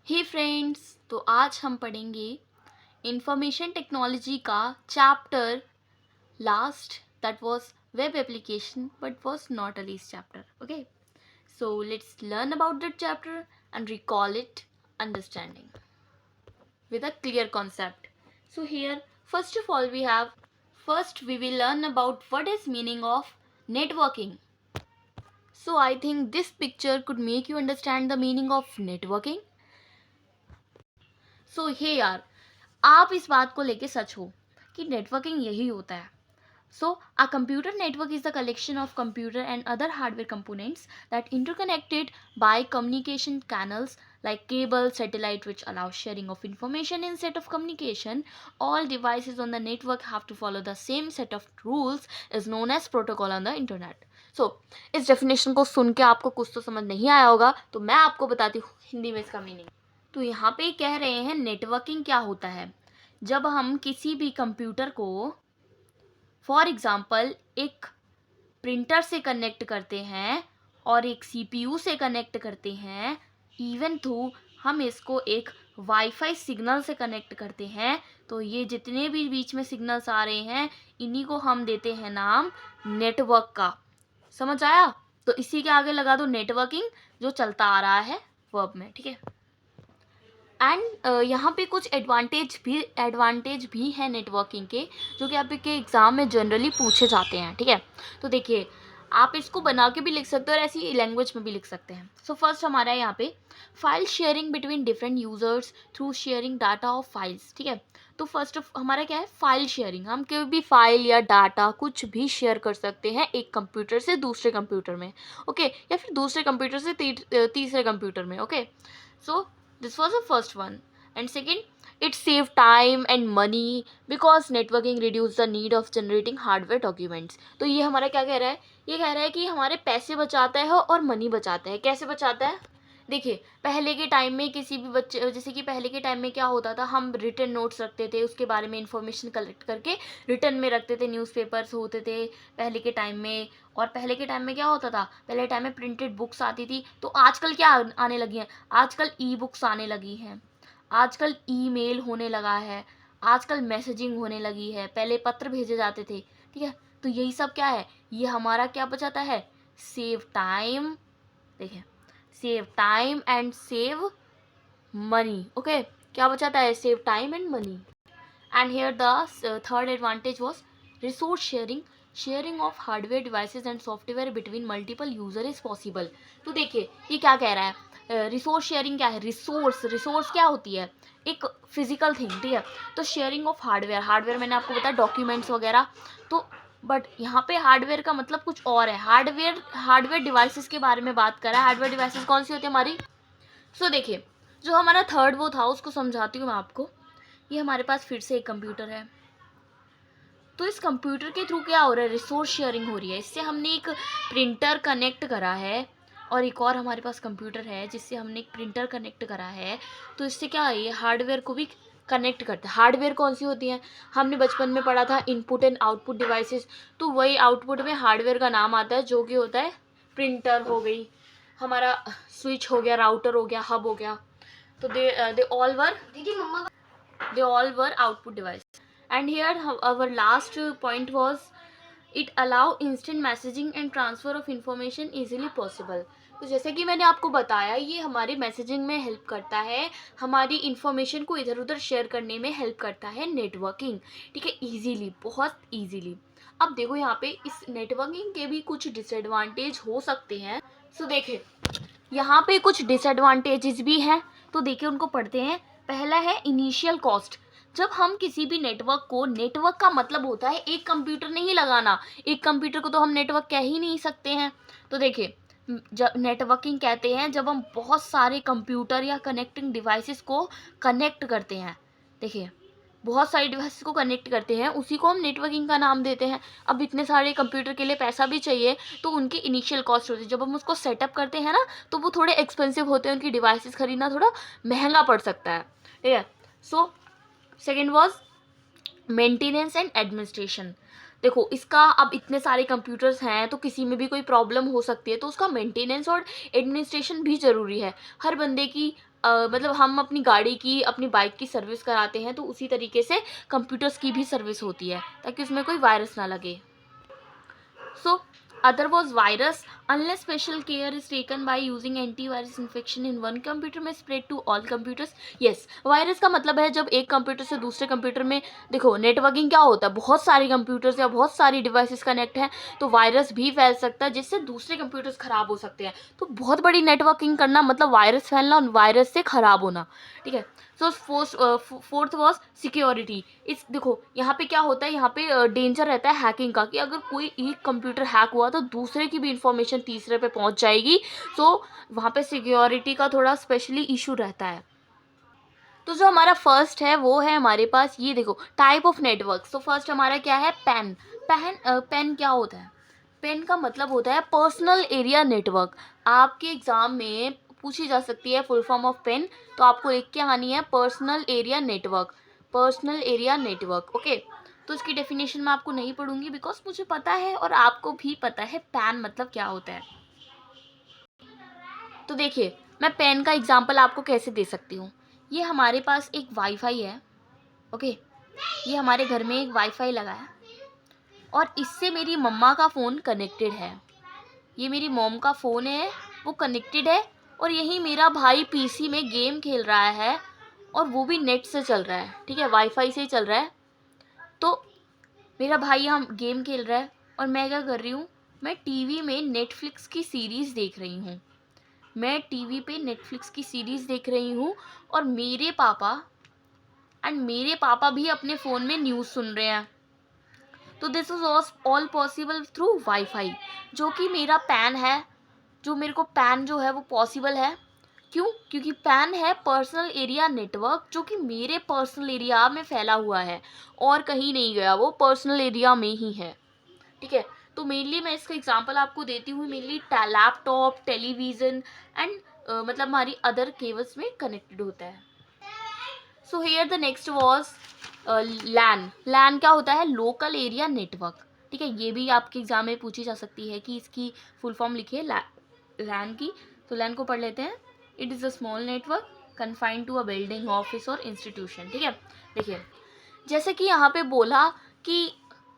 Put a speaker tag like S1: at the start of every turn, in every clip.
S1: हे friends, तो आज हम पढ़ेंगे इंफॉर्मेशन टेक्नोलॉजी का chapter last that was web application but was not a least chapter. Okay, so let's learn about that chapter and recall it understanding with a clear concept. So here first of all we will learn about what is meaning of networking. So I think this picture could make you understand the meaning of networking. सो हे यार, आप इस बात को लेके सच हो कि networking यही होता है. So a computer network is the collection of computer and other hardware components that interconnected by communication channels like cable, satellite, which allows sharing of information in set of communication. All devices on the network have to follow the same set of rules is known as protocol on the internet. So इस definition को सुन के आपको कुछ तो समझ नहीं आया होगा, तो मैं आपको बताती हूँ हिंदी में इसका मीनिंग. तो यहाँ पे कह रहे हैं नेटवर्किंग क्या होता है. जब हम किसी भी कंप्यूटर को फॉर एग्जांपल एक प्रिंटर से कनेक्ट करते हैं और एक सीपीयू से कनेक्ट करते हैं, इवन थ्रू हम इसको एक वाईफाई सिग्नल से कनेक्ट करते हैं, तो ये जितने भी बीच में सिग्नल्स आ रहे हैं इन्हीं को हम देते हैं नाम नेटवर्क का. समझ आया? तो इसी के आगे लगा दो नेटवर्किंग, जो चलता आ रहा है वर्ब में. ठीक है. एंड यहाँ पे कुछ एडवांटेज भी है नेटवर्किंग के, जो कि आपके एग्ज़ाम में जनरली पूछे जाते हैं. ठीक है. तो देखिए, आप इसको बना के भी लिख सकते हो और ऐसी लैंग्वेज में भी लिख सकते हैं. सो फर्स्ट हमारा है यहाँ पे file sharing between different users through sharing data of files. ठीक है. तो फर्स्ट हमारा क्या है, फाइल शेयरिंग. हम कोई भी फाइल या डाटा कुछ भी शेयर कर सकते हैं एक कंप्यूटर से दूसरे कंप्यूटर में. ओके, या फिर दूसरे कंप्यूटर से तीसरे कंप्यूटर में. Okay, so this was the first one. And second, it saved time and money because networking reduce the need of generating hardware documents. तो ये हमारा क्या कह रहा है, ये कह रहा है कि हमारे पैसे बचाता है और मनी बचाता है. कैसे बचाता है? देखिए, पहले के टाइम में किसी भी बच्चे, जैसे कि पहले के टाइम में क्या होता था, हम रिटन नोट्स रखते थे, उसके बारे में इंफॉर्मेशन कलेक्ट करके रिटन में रखते थे, न्यूज़पेपर्स होते थे पहले के टाइम में. और पहले के टाइम में क्या होता था, पहले टाइम में प्रिंटेड बुक्स आती थी. तो आजकल क्या आने लगी हैं, आजकल ई बुक्स आने लगी हैं, आजकल ईमेल होने लगा है, आजकल मैसेजिंग होने लगी है, पहले पत्र भेजे जाते थे. ठीक है. तो यही सब क्या है, ये हमारा क्या बचाता है, सेव टाइम. देखिए, save time and save money. Okay, क्या बचाता है, save time and money. And here the third advantage was resource sharing. Sharing of hardware devices and software between multiple user is possible. तो देखिए, ये क्या कह रहा है, रिसोर्स शेयरिंग क्या है, रिसोर्स क्या होती है, एक फिजिकल थिंग. ठीक है. तो शेयरिंग ऑफ हार्डवेयर मैंने आपको बताया डॉक्यूमेंट्स वगैरह. तो बट यहाँ पे हार्डवेयर का मतलब कुछ और है. हार्डवेयर डिवाइसेस के बारे में बात कर रहा है. हार्डवेयर डिवाइसेस कौन सी होती है हमारी. सो देखिए, जो हमारा थर्ड वो था उसको समझाती हूँ मैं आपको. ये हमारे पास फिर से एक कंप्यूटर है. तो इस कंप्यूटर के थ्रू क्या हो रहा है, रिसोर्स शेयरिंग हो रही है. इससे हमने एक प्रिंटर कनेक्ट करा है और एक और हमारे पास कंप्यूटर है जिससे हमने एक प्रिंटर कनेक्ट करा है. तो इससे क्या है, ये हार्डवेयर को भी कनेक्ट करते हैं. हार्डवेयर कौन सी होती है, हमने बचपन में पढ़ा था इनपुट एंड आउटपुट डिवाइसेस. तो वही आउटपुट में हार्डवेयर का नाम आता है, जो कि होता है प्रिंटर हो गई, हमारा स्विच हो गया, राउटर हो गया, हब हो गया. तो दे all were output device. And here our last point was it allow instant messaging and transfer of information easily possible. तो जैसे कि मैंने आपको बताया, ये हमारी मैसेजिंग में हेल्प करता है, हमारी इन्फॉर्मेशन को इधर उधर शेयर करने में हेल्प करता है नेटवर्किंग. ठीक है, इजीली, बहुत इजीली. अब देखो, यहाँ पे इस नेटवर्किंग के भी कुछ डिसएडवांटेज हो सकते हैं. सो देखिए, यहाँ पे कुछ डिसएडवांटेजेस भी हैं, तो देखिए उनको पढ़ते हैं. पहला है इनिशियल कॉस्ट. जब हम किसी भी नेटवर्क का मतलब होता है एक कंप्यूटर नहीं लगाना. एक कंप्यूटर को तो हम नेटवर्क कह ही नहीं सकते हैं. तो देखिए, जब नेटवर्किंग कहते हैं जब हम बहुत सारे कंप्यूटर या कनेक्टिंग डिवाइसेस को कनेक्ट करते हैं. देखिए, बहुत सारे डिवाइसेस को कनेक्ट करते हैं, उसी को हम नेटवर्किंग का नाम देते हैं. अब इतने सारे कंप्यूटर के लिए पैसा भी चाहिए, तो उनकी इनिशियल कॉस्ट होती है. जब हम उसको सेटअप करते हैं ना, तो वो थोड़े एक्सपेंसिव होते हैं, उनकी डिवाइसेस खरीदना थोड़ा महंगा पड़ सकता है. ठीक है. So second was maintenance and administration. देखो, इसका अब इतने सारे कंप्यूटर्स हैं तो किसी में भी कोई प्रॉब्लम हो सकती है, तो उसका मेंटेनेंस और एडमिनिस्ट्रेशन भी ज़रूरी है. हर बंदे की मतलब हम अपनी गाड़ी की, अपनी बाइक की सर्विस कराते हैं, तो उसी तरीके से कंप्यूटर्स की भी सर्विस होती है, ताकि उसमें कोई वायरस ना लगे. So other was virus. Unless special care is taken by using antivirus, infection in one computer may spread to all computers. Yes, virus का मतलब है जब एक कंप्यूटर से दूसरे कंप्यूटर में, देखो नेटवर्किंग क्या होता है, बहुत सारे कंप्यूटर्स या बहुत सारी डिवाइसेस कनेक्ट हैं, तो वायरस भी फैल सकता है जिससे दूसरे कंप्यूटर्स खराब हो सकते हैं. तो बहुत बड़ी नेटवर्किंग करना मतलब वायरस फैलना और वायरस से खराब होना. ठीक है. सो फोर्थ वॉज सिक्योरिटी. इस देखो यहाँ पे क्या होता है, यहाँ पे डेंजर रहता है हैकिंग का, कि अगर कोई एक कंप्यूटर हैक हुआ तो दूसरे की भी इंफॉर्मेशन तीसरे पे पहुंच जाएगी. सो वहाँ पे सिक्योरिटी का थोड़ा स्पेशली इशू रहता है. तो जो हमारा फर्स्ट है वो है हमारे पास, ये देखो टाइप ऑफ नेटवर्क. तो फर्स्ट हमारा क्या है, पेन. पेन क्या होता है, पेन का मतलब होता है पर्सनल एरिया नेटवर्क. आपके एग्जाम में पूछी जा सकती है फुल फॉर्म ऑफ पेन, तो आपको लिख के आनी है personal area network. Personal area network. Okay. तो इसकी डेफिनेशन मैं आपको नहीं पढ़ूंगी, बिकॉज मुझे पता है और आपको भी पता है पेन मतलब क्या होता है. तो देखिए मैं पेन का एग्जाम्पल आपको कैसे दे सकती हूँ. ये हमारे पास एक वाईफाई है. ओके. ये हमारे घर में एक वाईफाई लगा है और इससे मेरी मम्मा का फ़ोन कनेक्टेड है. ये मेरी मॉम का फ़ोन है, वो कनेक्टेड है. और यही मेरा भाई पीसी में गेम खेल रहा है और वो भी नेट से चल रहा है. ठीक है, वाईफाई से ही चल रहा है. तो मेरा भाई यहाँ गेम खेल रहा है और मैं क्या कर रही हूँ, मैं टीवी में नेटफ्लिक्स की सीरीज़ देख रही हूँ. मैं टीवी पे नेटफ्लिक्स की सीरीज़ देख रही हूँ और मेरे पापा भी अपने फ़ोन में न्यूज़ सुन रहे हैं. तो this is all possible through wifi, जो कि मेरा पैन है. जो मेरे को पैन जो है वो पॉसिबल है. क्यों? क्योंकि पैन है पर्सनल एरिया नेटवर्क, जो कि मेरे पर्सनल एरिया में फैला हुआ है और कहीं नहीं गया, वो पर्सनल एरिया में ही है. ठीक है. तो मेनली मैं इसका एग्जांपल आपको देती हूँ. मेनली लैपटॉप, टेलीविज़न एंड मतलब हमारी अदर केबल्स में कनेक्टेड होता है. So here the next was LAN. LAN क्या होता है, लोकल एरिया नेटवर्क. ठीक है, ये भी आपके एग्जाम में पूछी जा सकती है कि इसकी फुल फॉर्म लिखिए लैन की. तो लैन को पढ़ लेते हैं. It is a small network confined to a building, office और इंस्टीट्यूशन. ठीक है. देखिए जैसे कि यहाँ पे बोला कि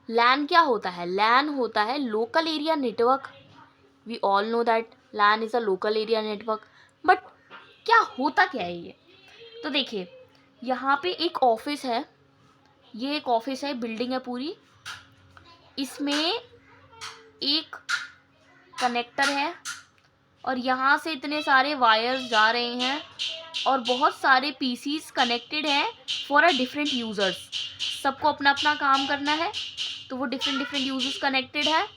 S1: लैन क्या होता है, लैन होता है local area network. We all know that LAN is a local area network. But क्या होता क्या है ये. तो देखिए यहाँ पे एक ऑफिस है, ये एक ऑफिस है, बिल्डिंग है पूरी. इसमें एक कनेक्टर है और यहाँ से इतने सारे वायर्स जा रहे हैं और बहुत सारे पीसीस कनेक्टेड हैं फॉर अ डिफरेंट यूज़र्स. सबको अपना अपना काम करना है, तो वो डिफरेंट यूज़र्स कनेक्टेड है.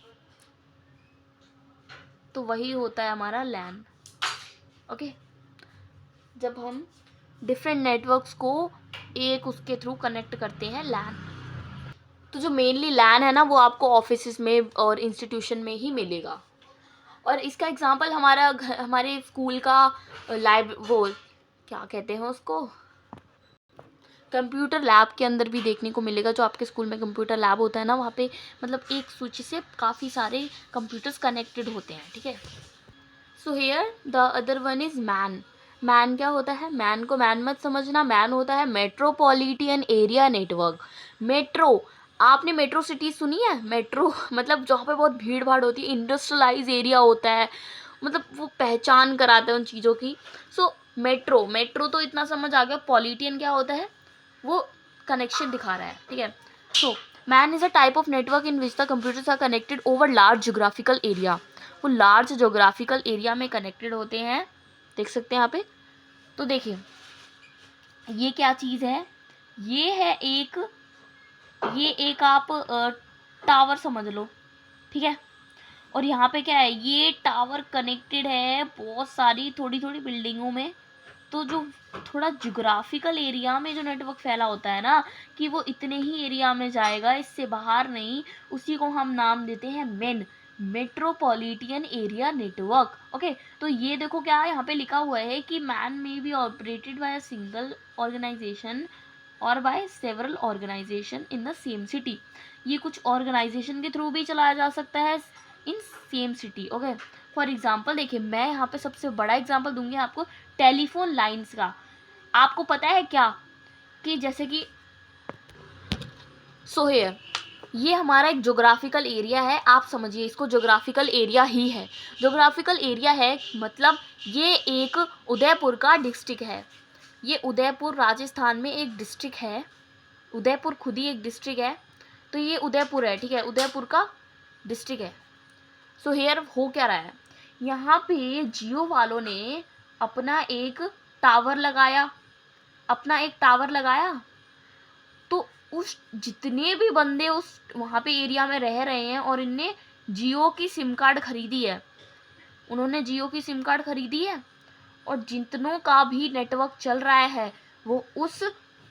S1: तो वही होता है हमारा लैन. ओके. जब हम डिफरेंट नेटवर्क्स को एक उसके थ्रू कनेक्ट करते हैं, लैन. तो जो मेनली लैन है ना, वो आपको ऑफिस में और इंस्टीट्यूशन में ही मिलेगा. और इसका एग्जांपल हमारे स्कूल का वो क्या कहते हैं उसको, कंप्यूटर लैब के अंदर भी देखने को मिलेगा. जो आपके स्कूल में कंप्यूटर लैब होता है ना, वहाँ पे मतलब एक स्विच से काफ़ी सारे कंप्यूटर्स कनेक्टेड होते हैं. ठीक है. So here the other one is man. Man क्या होता है, मैन को मैन मत समझना. मैन होता है मेट्रोपॉलिटन एरिया नेटवर्क. मेट्रो, आपने मेट्रो सिटी सुनी है. मेट्रो मतलब जहाँ पे बहुत भीड़ भाड़ होती है, इंडस्ट्रियलाइज एरिया होता है, मतलब वो पहचान कराते हैं उन चीज़ों की. सो मेट्रो तो इतना समझ आ गया. पॉलिटियन क्या होता है, वो कनेक्शन दिखा रहा है. ठीक है. So MAN is a type of network in which the computers are connected over large geographical area. वो लार्ज जोग्राफिकल एरिया में कनेक्टेड होते हैं. देख सकते हैं यहाँ पे. तो देखिए ये क्या चीज़ है, ये एक आप टावर समझ लो. ठीक है. और यहाँ पे क्या है, ये टावर कनेक्टेड है बहुत सारी थोड़ी थोड़ी बिल्डिंगों में. तो जो थोड़ा जोग्राफिकल एरिया में जो नेटवर्क फैला होता है ना, कि वो इतने ही एरिया में जाएगा, इससे बाहर नहीं, उसी को हम नाम देते हैं मेट्रोपॉलिटन एरिया नेटवर्क. ओके. तो ये देखो क्या यहाँ पे लिखा हुआ है कि मैन में be operated by a single organisation और by several organisation in the same city. ये कुछ ऑर्गेनाइजेशन के थ्रू भी चलाया जा सकता है in same city. Okay. For example देखिए, मैं यहाँ पे सबसे बड़ा एग्जाम्पल दूंगी आपको टेलीफोन लाइन्स का। आपको पता है क्या कि जैसे कि सोहेयर, ये हमारा एक जोग्राफिकल एरिया है, आप समझिए इसको जोग्राफिकल एरिया ही है। जोग्राफिकल एरिया है मतलब ये एक उदयपुर का डिस्ट्रिक्ट है। ये उदयपुर राजस्थान में एक डिस्ट्रिक्ट है, उदयपुर खुद ही एक डिस्ट्रिक्ट है। तो ये उदयपुर है, ठीक है, उदयपुर का डिस्ट्रिक्ट है। सो हेयर हो क्या रहा है, यहाँ पे जियो वालों ने अपना एक टावर लगाया, अपना एक टावर लगाया। तो उस जितने भी बंदे उस वहाँ पे एरिया में रह रहे हैं और इनने जियो की सिम कार्ड खरीदी है, उन्होंने जियो की सिम कार्ड खरीदी है, और जितनों का भी नेटवर्क चल रहा है वो उस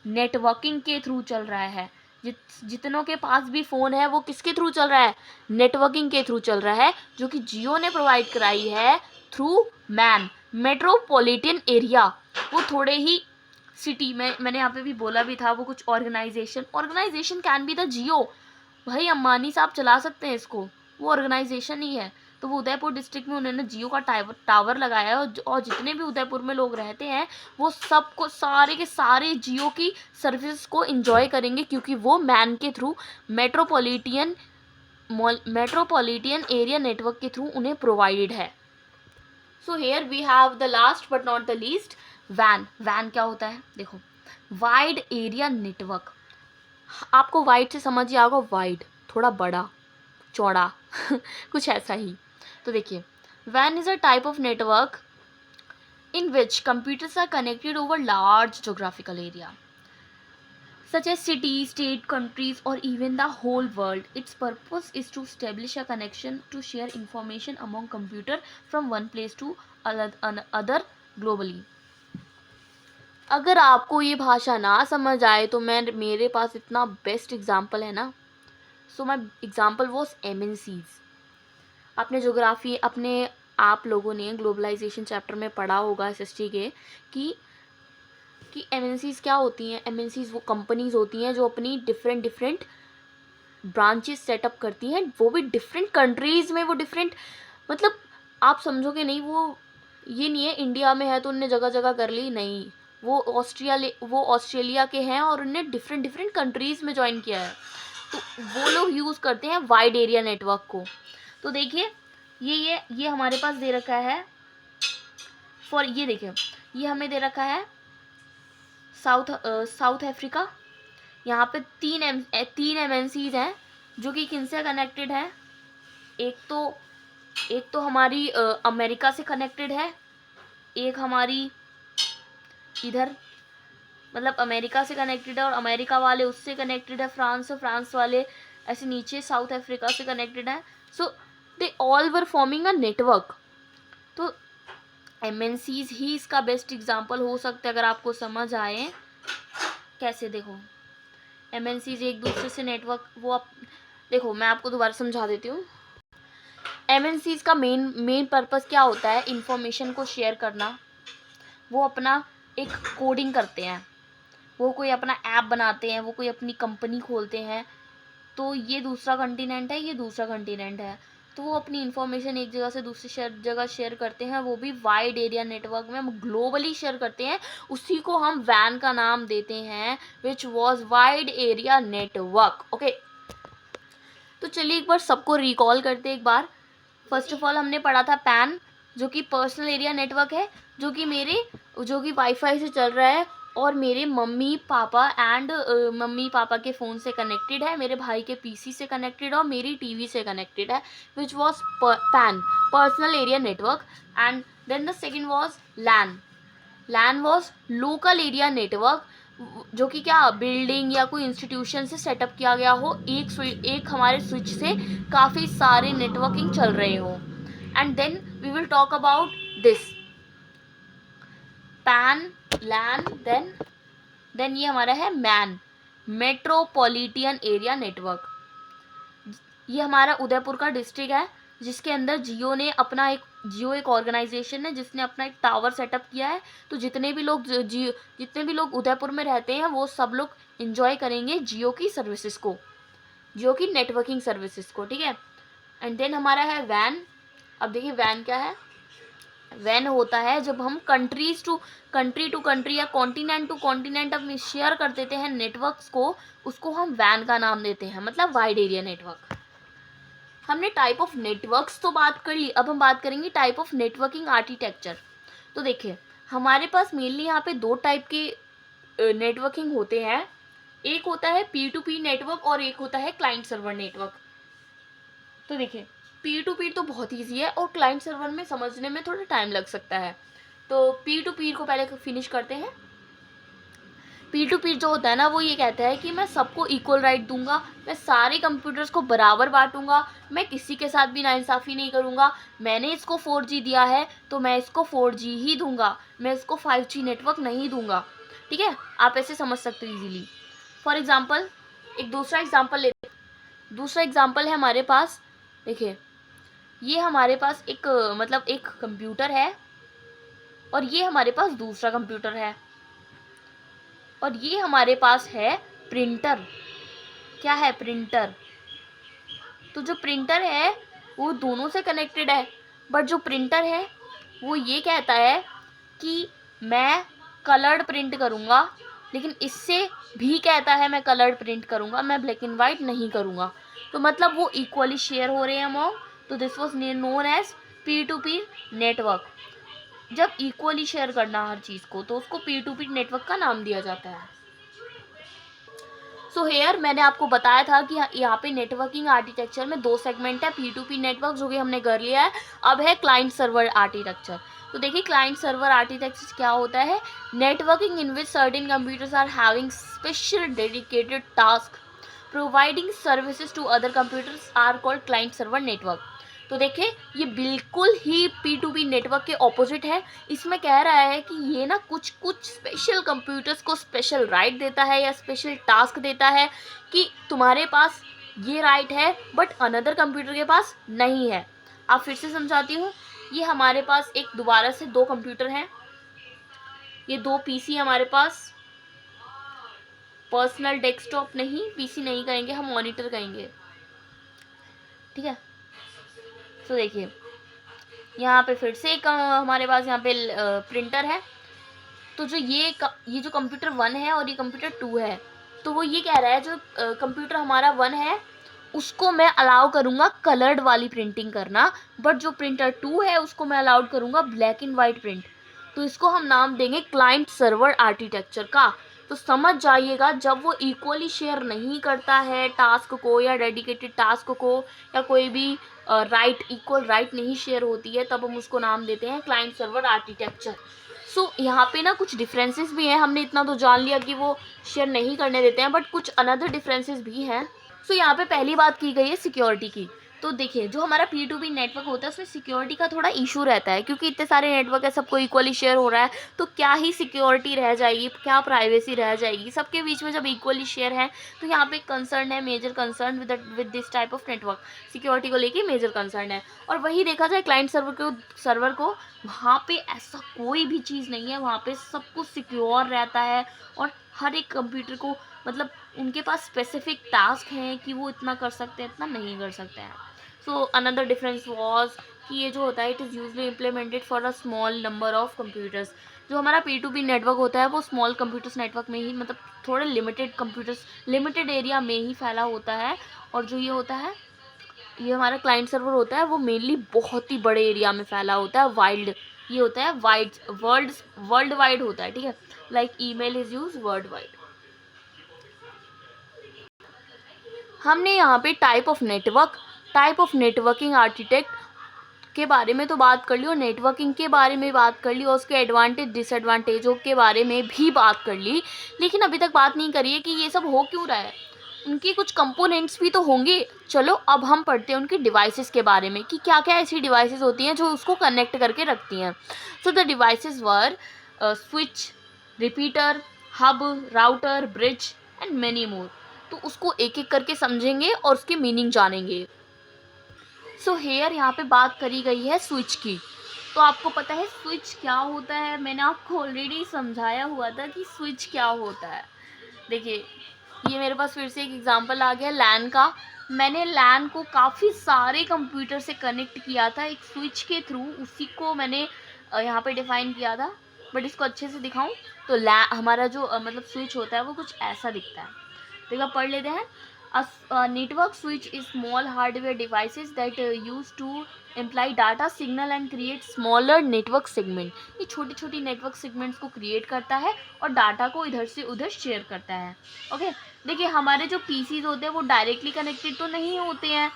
S1: नेटवर्किंग के थ्रू चल रहा है। जितनों के पास भी फ़ोन है वो किसके थ्रू चल रहा है, नेटवर्किंग के थ्रू चल रहा है, जो कि जियो ने प्रोवाइड कराई है थ्रू मैन मेट्रोपॉलिटन एरिया। वो थोड़े ही सिटी में, मैंने यहाँ पे भी बोला भी था, वो कुछ ऑर्गेनाइजेशन कैन बी द जियो। भाई अंबानी साहब चला सकते हैं इसको, वो ऑर्गेनाइजेशन ही है। तो वो उदयपुर डिस्ट्रिक्ट में उन्होंने जियो का टावर लगाया है, और जितने भी उदयपुर में लोग रहते हैं वो सबको, सारे के सारे जियो की सर्विस को एंजॉय करेंगे, क्योंकि वो मैन के थ्रू मेट्रोपॉलिटन एरिया नेटवर्क के थ्रू उन्हें प्रोवाइडेड है। So here we have the last but not the least, वैन। वैन क्या होता है, देखो, वाइड एरिया नेटवर्क। आपको वाइड से समझ ही आएगा, वाइड थोड़ा बड़ा चौड़ा कुछ ऐसा ही। तो देखिए, वैन is a type of network in which computers are connected over large geographical area such as cities, state, countries, or even the whole world. Its purpose is to establish a connection to share information among computer from one place to another globally. अगर आपको ये भाषा ना समझ आए तो मेरे पास इतना बेस्ट एग्जाम्पल है ना। सो माई एग्जाम्पल वॉज MNCs। आपने ज्योग्राफी, अपने आप लोगों ने ग्लोबलाइजेशन चैप्टर में पढ़ा होगा SST के कि MNCs क्या होती हैं। MNCs वो कंपनीज होती हैं जो अपनी डिफरेंट ब्रांचेस सेटअप करती हैं, वो भी डिफरेंट कंट्रीज़ में। वो डिफरेंट मतलब आप समझोगे नहीं, वो ये नहीं है इंडिया में है तो उनने जगह जगह कर ली, नहीं। वो ऑस्ट्रेलिया के हैं और उनने डिफरेंट कंट्रीज़ में ज्वाइन किया है। तो वो लोग यूज़ करते हैं वाइड एरिया नेटवर्क को। तो देखिए, ये हमारे पास दे रखा है फॉर, ये देखिए, ये हमें दे रखा है साउथ अफ्रीका। यहाँ पे तीन MNCs हैं जो कि किनसे कनेक्टेड है। एक तो हमारी अमेरिका से कनेक्टेड है, एक हमारी इधर मतलब अमेरिका से कनेक्टेड है और अमेरिका वाले उससे कनेक्टेड है, फ्रांस वाले ऐसे नीचे साउथ अफ्रीका से कनेक्टेड है। So they all were forming a network. तो MNCs ही इसका बेस्ट एग्जाम्पल हो सकता है अगर आपको समझ आए। कैसे, देखो, MNCs एक दूसरे से नेटवर्क, वो आप देखो, मैं आपको दोबारा समझा देती हूँ। MNCs का मेन पर्पस क्या होता है, इंफॉर्मेशन को शेयर करना। वो अपना एक कोडिंग करते हैं, वो कोई अपना ऐप बनाते हैं, वो कोई अपनी कंपनी खोलते हैं। तो ये दूसरा कंटिनेंट है, ये दूसरा कंटिनेंट है, तो वो अपनी इंफॉर्मेशन एक जगह से दूसरी जगह शेयर करते हैं, वो भी वाइड एरिया नेटवर्क में, हम ग्लोबली शेयर करते हैं। उसी को हम वैन का नाम देते हैं, which was wide area network. Okay, तो चलिए एक बार सबको रिकॉल करते हैं एक बार। फर्स्ट ऑफ ऑल हमने पढ़ा था पैन, जो कि पर्सनल एरिया नेटवर्क है, जो कि वाईफाई से चल रहा है और मेरे मम्मी पापा के फ़ोन से कनेक्टेड है, मेरे भाई के PC से कनेक्टेड और मेरी TV से कनेक्टेड है, which was PAN, personal area network. And then the second was LAN was local area network, जो कि क्या बिल्डिंग या कोई इंस्टीट्यूशन से सेटअप किया गया हो, एक हमारे स्विच से काफ़ी सारे नेटवर्किंग चल रहे हो। And then we will talk about this PAN, LAN, then ये हमारा है मैन, मेट्रोपॉलिटन एरिया नेटवर्क। ये हमारा उदयपुर का डिस्ट्रिक्ट है, जिसके अंदर जियो एक ऑर्गेनाइजेशन है जिसने अपना एक टावर सेटअप किया है। तो जितने भी लोग उदयपुर में रहते हैं वो सब लोग एंजॉय करेंगे जियो की सर्विसेज को, जियो की नेटवर्किंग सर्विसेज को, ठीक है। एंड देन हमारा है वैन। अब देखिए वैन क्या है, वैन होता है जब हम कंट्री टू कंट्री या कॉन्टिनेंट टू कॉन्टिनेंट अब शेयर कर देते हैं नेटवर्क्स को, उसको हम वैन का नाम देते हैं, मतलब वाइड एरिया नेटवर्क। हमने टाइप ऑफ नेटवर्क्स तो बात कर ली, अब हम बात करेंगे टाइप ऑफ नेटवर्किंग आर्किटेक्चर। तो देखिए हमारे पास मेनली यहाँ पे दो टाइप के नेटवर्किंग होते हैं, एक होता है पी टू पी नेटवर्क और एक होता है क्लाइंट सर्वर नेटवर्क। तो देखिए पी टू पी तो बहुत ईजी है और क्लाइंट सर्वर में समझने में थोड़ा टाइम लग सकता है। तो पी टू पी को पहले फिनिश करते हैं। पी टू पी जो होता है ना, वो ये कहता है कि मैं सबको इक्वल राइट दूंगा, मैं सारे कंप्यूटर्स को बराबर बांटूंगा, मैं किसी के साथ भी नाइंसाफ़ी नहीं करूंगा, मैंने इसको 4G दिया है तो मैं इसको 4G ही दूंगा, मैं इसको 5G नेटवर्क नहीं दूंगा। ठीक है, आप ऐसे समझ सकते हो इजीली। फॉर एग्जांपल एक दूसरा एग्जांपल लेते हैं। दूसरा एग्जांपल है हमारे पास, देखिए ये हमारे पास एक मतलब एक कंप्यूटर है और ये हमारे पास दूसरा कंप्यूटर है और ये हमारे पास है प्रिंटर। क्या है? प्रिंटर। तो जो प्रिंटर है वो दोनों से कनेक्टेड है, बट जो प्रिंटर है वो ये कहता है कि मैं कलर्ड प्रिंट करूँगा, लेकिन इससे भी कहता है मैं कलर्ड प्रिंट करूँगा, मैं ब्लैक एंड वाइट नहीं करूँगा। तो मतलब वो इक्वली शेयर हो रहे हैं अमॉन्ग, तो this was known as P to P network. जब इक्वली शेयर करना हर चीज़ को, तो उसको पी टू पी नेटवर्क का नाम दिया जाता है। सो हेयर मैंने आपको बताया था कि यहाँ पे नेटवर्किंग आर्किटेक्चर में दो सेगमेंट है, पी टू पी नेटवर्क जो कि हमने कर लिया है। अब है क्लाइंट सर्वर आर्किटेक्चर। तो देखिए क्लाइंट सर्वर आर्किटेक्चर क्या होता है, networking in which certain computers are having special dedicated task providing services to other computers are called client server network. तो देखिए ये बिल्कुल ही पी टू पी नेटवर्क के ऑपोजिट है। इसमें कह रहा है कि ये ना कुछ स्पेशल कंप्यूटर्स को स्पेशल राइट देता है या स्पेशल टास्क देता है कि तुम्हारे पास ये राइट है बट अनदर कंप्यूटर के पास नहीं है। आप फिर से समझाती हूँ। ये हमारे पास एक दोबारा से दो कंप्यूटर हैं, ये दो पीसी हमारे पास, पर्सनल डेस्कटॉप नहीं, पीसी नहीं कहेंगे हम, मॉनिटर कहेंगे। ठीक है, तो देखिए यहाँ पे फिर से एक हमारे पास यहाँ पे प्रिंटर है। तो जो ये जो कंप्यूटर 1 है और ये कंप्यूटर 2 है, तो वो ये कह रहा है जो कंप्यूटर हमारा 1 है उसको मैं अलाउ करूँगा कलर्ड वाली प्रिंटिंग करना, बट जो प्रिंटर 2 है उसको मैं अलाउड करूँगा ब्लैक एंड वाइट प्रिंट। तो इसको हम नाम देंगे क्लाइंट सर्वर आर्किटेक्चर का। तो समझ जाइएगा, जब वो इक्वली शेयर नहीं करता है टास्क को या डेडिकेटेड टास्क को या कोई भी राइट इक्वल राइट नहीं शेयर होती है, तब हम उसको नाम देते हैं क्लाइंट सर्वर आर्किटेक्चर। सो यहाँ पे ना कुछ डिफरेंसेस भी हैं। हमने इतना तो जान लिया कि वो शेयर नहीं करने देते हैं, बट कुछ अनदर डिफरेंसेस भी हैं। सो यहाँ पे पहली बात की गई है सिक्योरिटी की। तो देखिए जो हमारा पी टू पी नेटवर्क होता है उसमें सिक्योरिटी का थोड़ा इशू रहता है, क्योंकि इतने सारे नेटवर्क है, सबको इक्वली शेयर हो रहा है, तो क्या ही सिक्योरिटी रह जाएगी, क्या प्राइवेसी रह जाएगी सबके बीच में जब इक्वली शेयर है। तो यहाँ पे कंसर्न है, major concern with this type of network, security को लेके मेजर कंसर्न है। और वही देखा जाए क्लाइंट सर्वर को वहाँ पे ऐसा कोई भी चीज़ नहीं है, वहाँ पे सब कुछ सिक्योर रहता है और हर एक कंप्यूटर को मतलब उनके पास स्पेसिफिक टास्क हैं कि वो इतना कर सकते हैं, इतना नहीं कर सकते हैं। सो अनदर डिफरेंस वॉज कि ये जो होता है it is usually implemented for a small number of computers. जो हमारा पी टू पी नेटवर्क होता है वो स्मॉल कंप्यूटर्स नेटवर्क में ही, मतलब थोड़े लिमिटेड कंप्यूटर्स लिमिटेड एरिया में ही फैला होता है। और जो ये होता है, ये हमारा क्लाइंट सर्वर होता है, वो मेनली बहुत ही बड़े एरिया में फैला होता है, वाइल्ड। ये होता है वाइड, वर्ल्ड वाइड होता है। ठीक है, like email is use world wide. हमने यहाँ पे टाइप ऑफ नेटवर्किंग आर्किटेक्ट के बारे में तो बात कर ली और नेटवर्किंग के बारे में बात कर ली और उसके एडवांटेज डिसएडवांटेजों के बारे में भी बात कर ली, लेकिन अभी तक बात नहीं करी है कि ये सब हो क्यों रहा है, उनके कुछ कंपोनेंट्स भी तो होंगे। चलो अब हम पढ़ते हैं उनके डिवाइसेस के बारे में कि क्या क्या ऐसी डिवाइसेस होती हैं जो उसको कनेक्ट करके रखती हैं। So the devices were switch, repeater, hub, router, bridge and many more. तो उसको एक एक करके समझेंगे और उसकी मीनिंग जानेंगे। सो हेयर यहाँ पे बात करी गई है स्विच की। तो आपको पता है स्विच क्या होता है, मैंने आपको ऑलरेडी समझाया हुआ था कि स्विच क्या होता है। देखिए ये मेरे पास फिर से एक एग्जांपल आ गया लैन का। मैंने लैन को काफ़ी सारे कंप्यूटर से कनेक्ट किया था एक स्विच के थ्रू, उसी को मैंने यहाँ पे डिफाइन किया था। बट इसको अच्छे से दिखाऊं तो हमारा जो मतलब स्विच होता है वो कुछ ऐसा दिखता है। तो एक बार पढ़ लेते हैं। Network switch is small hardware devices that use to employ data signal and create smaller network segment. ये छोटी छोटी नेटवर्क सेगमेंट्स को क्रिएट करता है और डाटा को इधर से उधर शेयर करता है। ओके, देखिए हमारे जो पीसीज होते हैं वो डायरेक्टली कनेक्टेड तो नहीं होते हैं।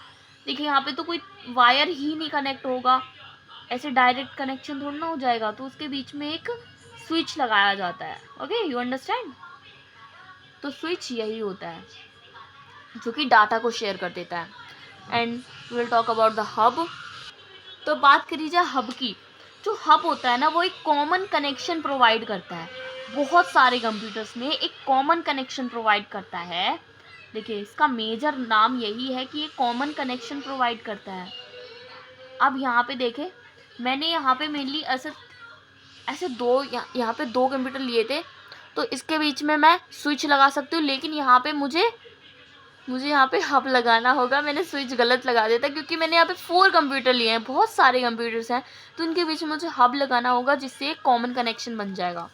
S1: देखिए यहाँ पे तो कोई वायर ही नहीं कनेक्ट होगा, ऐसे डायरेक्ट कनेक्शन थोड़ा ना हो जाएगा, तो उसके बीच में एक स्विच लगाया जाता है। Okay, you understand. तो स्विच यही होता है जो कि डाटा को शेयर कर देता है। And we will talk about the hub. तो बात करी जाए हब की, जो हब होता है ना वो एक कॉमन कनेक्शन प्रोवाइड करता है। बहुत सारे कंप्यूटर्स में एक कॉमन कनेक्शन प्रोवाइड करता है। देखिए इसका मेजर नाम यही है कि ये कॉमन कनेक्शन प्रोवाइड करता है। अब यहाँ पे देखें, मैंने यहाँ पे मेनली ऐसे ऐसे यहाँ पे दो कंप्यूटर लिए थे, तो इसके बीच में मैं स्विच लगा सकती हूँ, लेकिन यहाँ पे मुझे यहाँ पे हब लगाना होगा। मैंने स्विच गलत लगा दिया था क्योंकि मैंने यहाँ पे 4 कंप्यूटर लिए हैं, बहुत सारे कंप्यूटर्स हैं, तो इनके बीच में मुझे हब लगाना होगा जिससे एक कॉमन कनेक्शन बन जाएगा।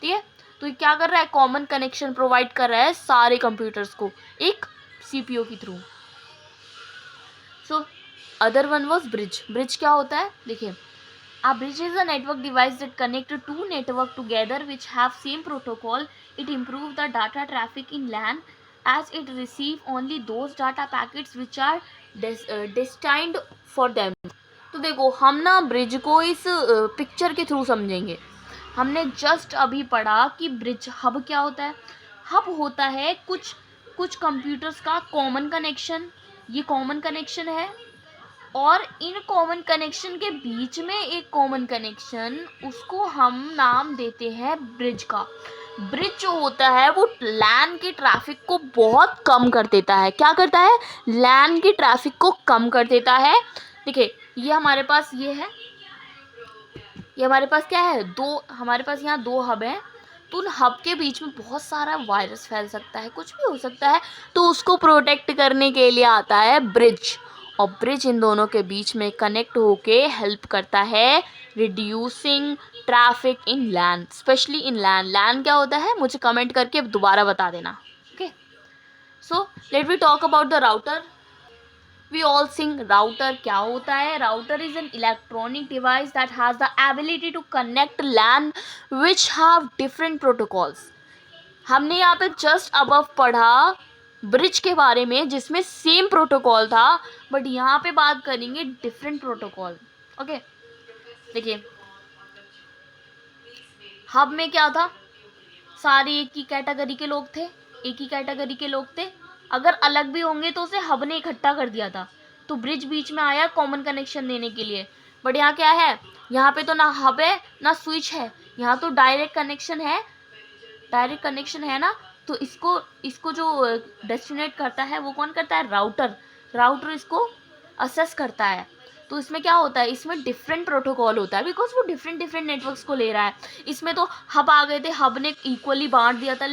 S1: ठीक है, तो ये क्या कर रहा है, कॉमन कनेक्शन प्रोवाइड कर रहा है सारे कंप्यूटर्स को एक सीपीयू के through. So other one was bridge. Bridge क्या होता है, देखिए a bridge is a network device that connect two network together which have same protocol. It improves the data traffic in LAN as it receive only those data packets which are destined for them. तो देखो हम ना bridge को इस picture के through समझेंगे। हमने just अभी पढ़ा कि ब्रिज हब क्या होता है। हब होता है कुछ कंप्यूटर्स का कॉमन कनेक्शन, ये कॉमन कनेक्शन है, और इन कॉमन कनेक्शन के बीच में एक कॉमन कनेक्शन, उसको हम नाम देते हैं ब्रिज का। ब्रिज जो होता है वो लैन के ट्रैफिक को बहुत कम कर देता है। क्या करता है, लैन की ट्रैफिक को कम कर देता है। देखिए ये हमारे पास ये है, ये हमारे पास क्या है, हमारे पास यहाँ 2 हब हैं। तो उन हब के बीच में बहुत सारा वायरस फैल सकता है, कुछ भी हो सकता है, तो उसको प्रोटेक्ट करने के लिए आता है ब्रिज। और ब्रिज इन दोनों के बीच में कनेक्ट होके हेल्प करता है reducing traffic in LAN, especially in LAN. LAN क्या होता है मुझे कमेंट करके दोबारा बता देना। Okay, so let we talk about the router. We all sing router क्या होता है। Router is an electronic device that has the ability to connect LAN which have different protocols. हमने यहाँ पे जस्ट अबव पढ़ा ब्रिज के बारे में जिसमें सेम प्रोटोकॉल था, बट यहाँ पे बात करेंगे डिफरेंट प्रोटोकॉल। ओके, देखिए हब में क्या था, सारे एक ही कैटेगरी के लोग थे, एक ही कैटेगरी के लोग थे। अगर अलग भी होंगे तो उसे हब ने इकट्ठा कर दिया था, तो ब्रिज बीच में आया कॉमन कनेक्शन देने के लिए। बट यहाँ क्या है, यहाँ पे तो ना हब है ना स्विच है, यहाँ तो डायरेक्ट कनेक्शन है। डायरेक्ट कनेक्शन है ना, तो इसको जो डेस्टिनेट करता है वो कौन करता है, राउटर। राउटर इसको असेस करता है। तो इसमें क्या होता है, इसमें डिफरेंट प्रोटोकॉल होता है, बिकॉज वो डिफरेंट नेटवर्क्स को ले रहा है। इसमें तो हब आ गए थे, हब ने इक्वली बांट दिया था,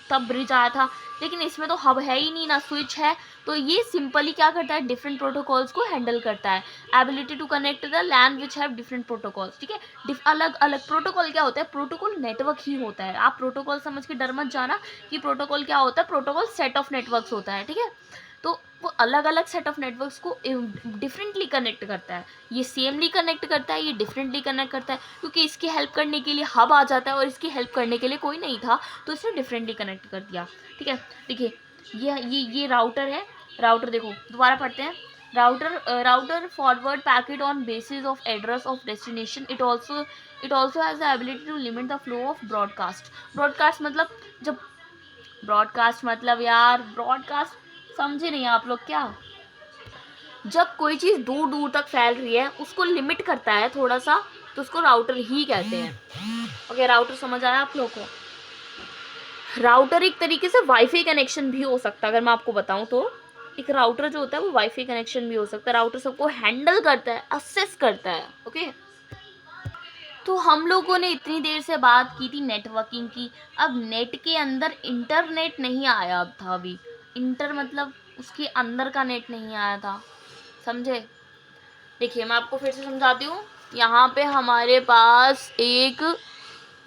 S1: तब ब्रिज आया था। लेकिन इसमें तो हब है ही नहीं, ना स्विच है, तो ये सिंपली क्या करता है, डिफरेंट प्रोटोकॉल्स को हैंडल करता है। Ability to connect the LAN which have different protocols. ठीक है, अलग अलग प्रोटोकॉल क्या होता है, प्रोटोकॉल नेटवर्क ही होता है। आप प्रोटोकॉल समझ के डर मत जाना कि प्रोटोकॉल क्या होता है, प्रोटोकॉल सेट ऑफ नेटवर्क्स होता है। ठीक है, तो वो अलग अलग सेट ऑफ नेटवर्क्स को डिफरेंटली कनेक्ट करता है। ये सेमली कनेक्ट करता है, ये डिफरेंटली कनेक्ट करता है, क्योंकि इसकी हेल्प करने के लिए हब आ जाता है और इसकी हेल्प करने के लिए कोई नहीं था, तो इसने डिफरेंटली कनेक्ट कर दिया। ठीक है, देखिए ये राउटर है। राउटर देखो दोबारा पढ़ते हैं। Router forward packet on basis of address of destination. It also has the ability to limit the flow of broadcast. Broadcast मतलब जब ब्रॉडकास्ट मतलब यार ब्रॉडकास्ट समझे नहीं आप लोग क्या, जब कोई चीज़ दूर दूर तक फैल रही है उसको लिमिट करता है थोड़ा सा, तो उसको राउटर ही कहते हैं। ओके, राउटर समझ आया आप लोग को। राउटर एक तरीके से वाईफाई कनेक्शन भी हो सकता है। अगर मैं आपको बताऊं तो एक राउटर जो होता है वो वाईफाई कनेक्शन भी हो सकता है। राउटर सबको हैंडल करता है, असेस करता है। ओके, तो हम लोगों ने इतनी देर से बात की थी नेटवर्किंग की। अब नेट के अंदर इंटरनेट नहीं आया अब था अभी। इंटर मतलब उसके अंदर का नेट नहीं आया था, समझे। देखिए मैं आपको फिर से समझाती हूँ। यहाँ पे हमारे पास एक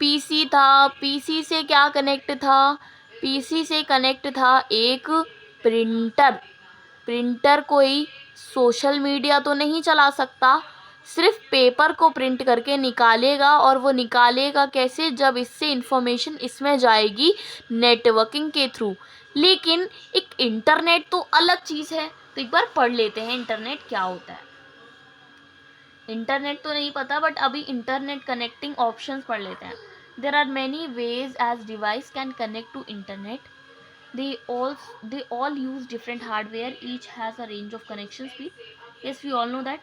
S1: पीसी था, पीसी से क्या कनेक्ट था, पीसी से कनेक्ट था एक प्रिंटर। प्रिंटर कोई सोशल मीडिया तो नहीं चला सकता, सिर्फ पेपर को प्रिंट करके निकालेगा, और वो निकालेगा कैसे, जब इससे इंफॉर्मेशन इसमें जाएगी नेटवर्किंग के थ्रू। लेकिन एक इंटरनेट तो अलग चीज़ है, तो एक बार पढ़ लेते हैं इंटरनेट क्या होता है। इंटरनेट तो नहीं पता, बट अभी इंटरनेट कनेक्टिंग ऑप्शंस पढ़ लेते हैं। There are many ways as device can connect to internet. they all use different hardware, each has a range of connection speed. Yes, we all know that.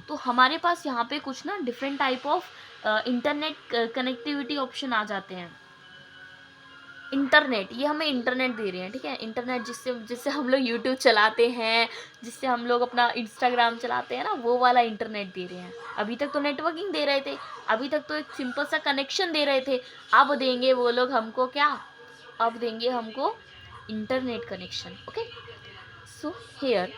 S1: तो हमारे पास यहाँ पे कुछ ना different type of internet connectivity option आ जाते हैं। Internet, ये हमें इंटरनेट दे रहे हैं, ठीक है। इंटरनेट जिससे जिससे हम लोग यूट्यूब चलाते हैं, जिससे हम लोग अपना इंस्टाग्राम चलाते हैं ना, वो वाला इंटरनेट दे रहे हैं। अभी तक तो नेटवर्किंग दे रहे थे, अभी तक तो एक सिंपल सा कनेक्शन दे रहे थे। अब देंगे वो लोग हमको क्या, अब देंगे हमको internet connection. Okay, so here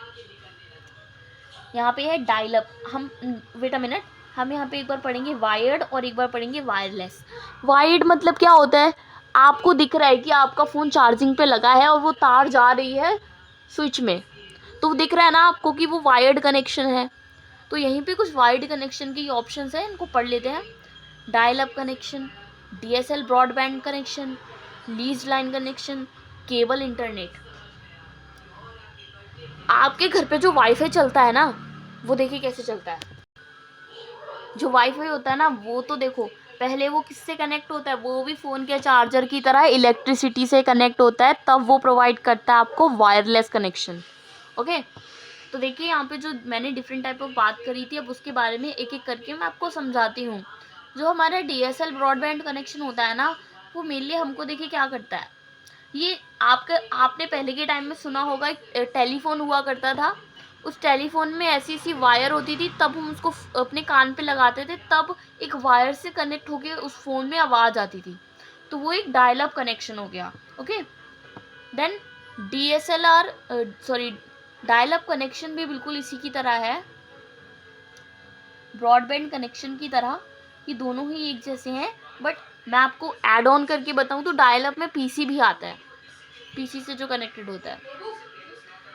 S1: यहाँ पे है डायल अप। हम वेट अ मिनट, हम यहाँ पे एक बार पढ़ेंगे वायर्ड और एक बार पढ़ेंगे वायरलेस। वायर्ड मतलब क्या होता है, आपको दिख रहा है कि आपका फ़ोन चार्जिंग पे लगा है और वो तार जा रही है स्विच में, तो दिख रहा है ना आपको कि वो वायर्ड कनेक्शन है। तो यहीं पे कुछ वायर्ड कनेक्शन के ऑप्शंस हैं, इनको पढ़ लेते हैं। Dial up connection, DSL broadband connection, lease line connection, cable internet. आपके घर पे जो वाईफाई चलता है ना, वो देखिए कैसे चलता है। जो वाईफाई होता है ना, वो तो देखो पहले वो किससे कनेक्ट होता है, वो भी फ़ोन के चार्जर की तरह इलेक्ट्रिसिटी से कनेक्ट होता है, तब वो प्रोवाइड करता है आपको वायरलेस कनेक्शन। ओके, तो देखिए यहाँ पे जो मैंने डिफरेंट टाइप ऑफ बात करी थी, अब उसके बारे में एक एक करके मैं आपको समझाती हूँ। जो हमारा DSL ब्रॉडबैंड कनेक्शन होता है ना, वो मेनली हमको देखिए क्या करता है। ये आपने पहले के टाइम में सुना होगा, एक टेलीफोन हुआ करता था। उस टेलीफोन में ऐसी सी वायर होती थी, तब हम उसको अपने कान पे लगाते थे, तब एक वायर से कनेक्ट होके उस फ़ोन में आवाज़ आती थी, तो वो एक डायल अप कनेक्शन हो गया। Okay, then DSLR sorry dial up connection भी बिल्कुल इसी की तरह है, ब्रॉडबैंड कनेक्शन की तरह। ये दोनों ही एक जैसे हैं, बट मैं आपको ऐड ऑन करके बताऊं तो डायल अप में PC भी आता है, PC से जो कनेक्टेड होता है।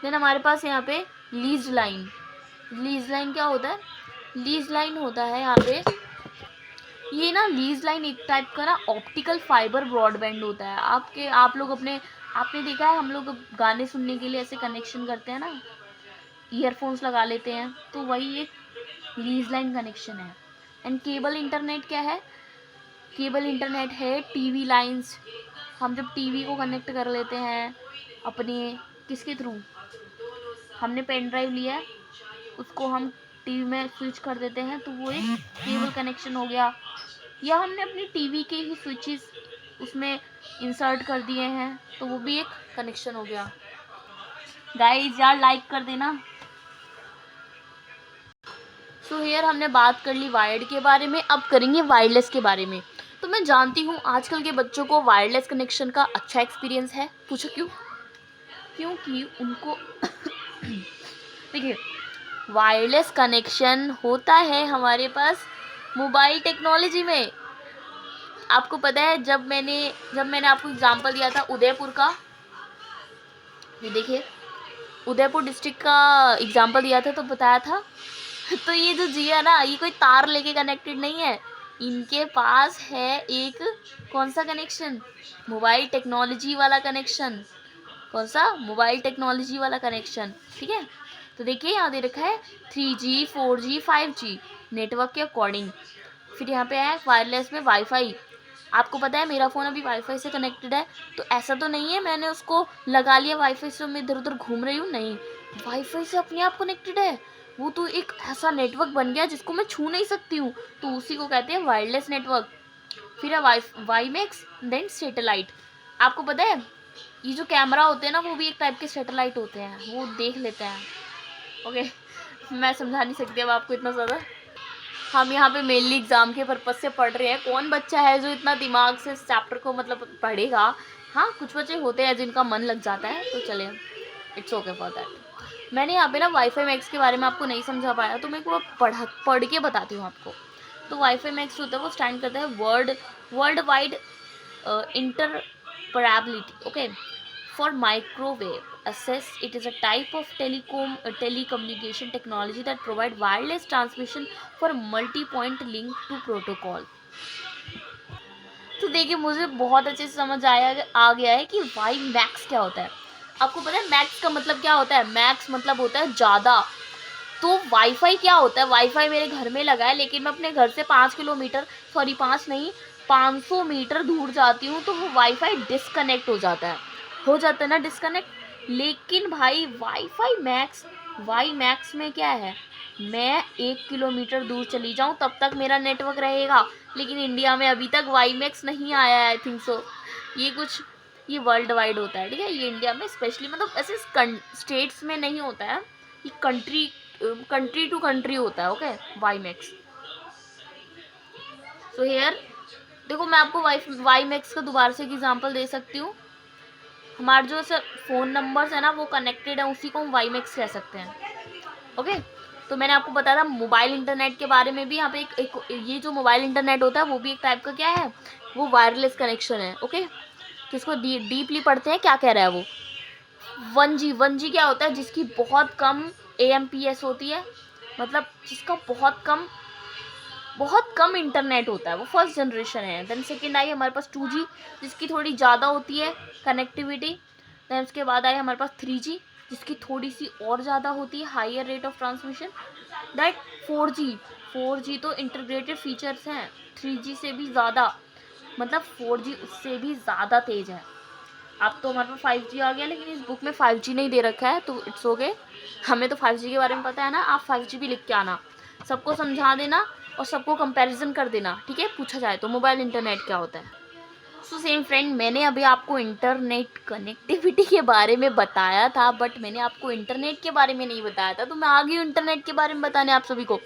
S1: देन हमारे पास यहाँ पे लीज लाइन। लीज लाइन क्या होता है, लीज लाइन होता है यहाँ पे, ये ना लीज लाइन एक टाइप का ना ऑप्टिकल फाइबर ब्रॉडबैंड होता है। आप लोग आपने देखा है, हम लोग गाने सुनने के लिए ऐसे कनेक्शन करते हैं ना, ईयरफोन्स लगा लेते हैं, तो वही एक लीज लाइन कनेक्शन है। एंड केबल इंटरनेट क्या है, केबल इंटरनेट है टीवी लाइंस। हम जब टीवी को कनेक्ट कर लेते हैं अपने किसके थ्रू, हमने पेन ड्राइव लिया है, उसको हम टीवी में स्विच कर देते हैं, तो वो एक केबल कनेक्शन हो गया। या हमने अपनी टीवी के ही स्विचेस उसमें इंसर्ट कर दिए हैं, तो वो भी एक कनेक्शन हो गया। गाइस यार लाइक कर देना। सो हियर हमने बात कर ली वायर्ड के बारे में, अब करेंगे वायरलेस के बारे में। तो मैं जानती हूँ आजकल के बच्चों को वायरलेस कनेक्शन का अच्छा एक्सपीरियंस है। पूछो क्यों, क्योंकि उनको देखिए वायरलेस कनेक्शन होता है हमारे पास मोबाइल टेक्नोलॉजी में। आपको पता है, जब मैंने आपको एग्जांपल दिया था उदयपुर का, ये देखिए उदयपुर डिस्ट्रिक्ट का एग्जांपल दिया था, तो बताया था तो ये जो जिया ना, ये कोई तार लेके कनेक्टेड नहीं है, इनके पास है एक कौन सा कनेक्शन, मोबाइल टेक्नोलॉजी वाला कनेक्शन। कौन सा, मोबाइल टेक्नोलॉजी वाला कनेक्शन, ठीक है। तो देखिए यहाँ दे रखा है 3G 4G 5G नेटवर्क के अकॉर्डिंग। फिर यहाँ पे है वायरलेस में वाईफाई। आपको पता है मेरा फ़ोन अभी वाईफाई से कनेक्टेड है, तो ऐसा तो नहीं है मैंने उसको लगा लिया वाईफाई से मैं इधर उधर घूम रही हूँ, नहीं, वाईफाई से अपने आप कनेक्टेड है। वो तो एक ऐसा नेटवर्क बन गया जिसको मैं छू नहीं सकती हूँ, तो उसी को कहते हैं वायरलेस नेटवर्क। फिर है वाईमैक्स, देन सैटेलाइट। आपको पता है ये जो कैमरा होते हैं ना, वो भी एक टाइप के सैटेलाइट होते हैं, वो देख लेते हैं। ओके, मैं समझा नहीं सकती अब आपको इतना ज़्यादा, हम यहाँ पे मेनली एग्ज़ाम के पर्पज़ से पढ़ रहे हैं। कौन बच्चा है जो इतना दिमाग से इस चैप्टर को मतलब पढ़ेगा, हाँ कुछ बच्चे होते हैं जिनका मन लग जाता है, तो चले। It's okay for that. मैंने यहाँ पे ना वाईफाई मैक्स के बारे में आपको नहीं समझा पाया, तो मैं को पढ़ के बताती हूँ आपको। तो वाईफाई मैक्स होता है वो स्टैंड करता है world wide interoperability, okay, for microwave access. It is a type of telecommunication technology that provide wireless transmission for multi-point link to protocol. तो देखिए मुझे बहुत अच्छे से समझ आ गया है कि वाई मैक्स क्या होता है। आपको पता है मैक्स का मतलब क्या होता है? मैक्स मतलब होता है ज़्यादा। तो वाईफाई क्या होता है? वाईफाई मेरे घर में लगा है, लेकिन मैं अपने घर से 5 किलोमीटर, सॉरी 5 नहीं, 500 मीटर दूर जाती हूँ तो वो वाईफाई डिस्कनेक्ट हो जाता है ना डिस्कनेक्ट। लेकिन भाई वाई मैक्स में क्या है, मैं 1 किलोमीटर दूर चली जाऊँ तब तक मेरा नेटवर्क रहेगा। लेकिन इंडिया में अभी तक वाई मैक्स नहीं आया है, आई थिंक सो। ये वर्ल्ड वाइड होता है, ठीक है। ये इंडिया में स्पेशली मतलब ऐसे स्टेट्स में नहीं होता है, ये कंट्री टू कंट्री होता है, okay, WiMAX. So here देखो मैं आपको वाई मैक्स का दोबारा से एक एग्जांपल दे सकती हूँ। हमारे जो सर फ़ोन नंबर्स है ना वो कनेक्टेड है, उसी को हम वाई मैक्स कह सकते हैं, ओके। तो मैंने आपको बताया था मोबाइल इंटरनेट के बारे में भी। यहाँ पे एक ये जो मोबाइल इंटरनेट होता है वो भी एक टाइप का क्या है, वो वायरलेस कनेक्शन है, ओके। तो इसको डीपली पढ़ते हैं क्या कह रहा है वो। 1G क्या होता है? जिसकी बहुत कम AMPS होती है, मतलब जिसका बहुत कम इंटरनेट होता है, वो फर्स्ट जनरेशन है। देन सेकेंड आई हमारे पास 2G, जिसकी थोड़ी ज़्यादा होती है कनेक्टिविटी। देन उसके बाद आई हमारे पास 3G, जिसकी थोड़ी सी और ज़्यादा होती है, higher rate of transmission. That 4G तो इंटीग्रेटेड फीचर्स हैं 3G से भी ज़्यादा, मतलब 4G उससे भी ज़्यादा तेज़ है। अब तो हमारे पास 5G आ गया, लेकिन इस बुक में 5G नहीं दे रखा है, तो इट्स ओके। हमें तो 5G के बारे में पता है ना, आप 5G भी लिख के आना, सबको समझा देना और सबको कंपैरिजन कर देना, ठीक है। पूछा जाए तो मोबाइल इंटरनेट क्या होता है। सो सेम फ्रेंड, मैंने अभी आपको इंटरनेट कनेक्टिविटी के बारे में बताया था, बट मैंने आपको इंटरनेट के बारे में नहीं बताया था, तो मैं आ गई हूँ इंटरनेट के बारे में बताने आप सभी को।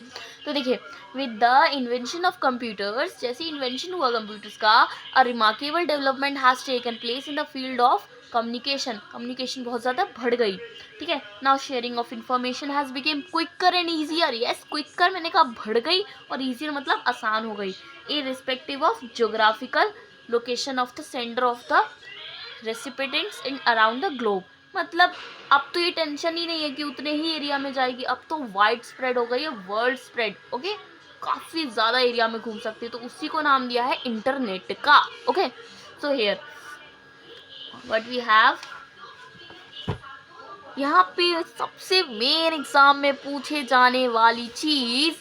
S1: तो देखिए, with the invention of computers, जैसे इन्वेंशन हुआ कंप्यूटर्स का, a remarkable development has taken place in the field of communication बहुत ज़्यादा बढ़ गई, ठीक है। Now sharing of information has become quicker and easier. Yes, quicker मैंने कहा बढ़ गई, और ईजियर मतलब आसान हो गई, irrespective of geographical location of the centre of the recipients in around the globe. मतलब अब तो ये टेंशन ही नहीं है कि उतने ही एरिया में जाएगी, अब तो वाइड स्प्रेड हो गई है, वर्ल्ड स्प्रेड, ओके, काफ़ी ज़्यादा एरिया में घूम सकती है, तो उसी को नाम दिया है इंटरनेट का, okay. So here what we have, यहाँ पे सबसे मेन एग्जाम में पूछे जाने वाली चीज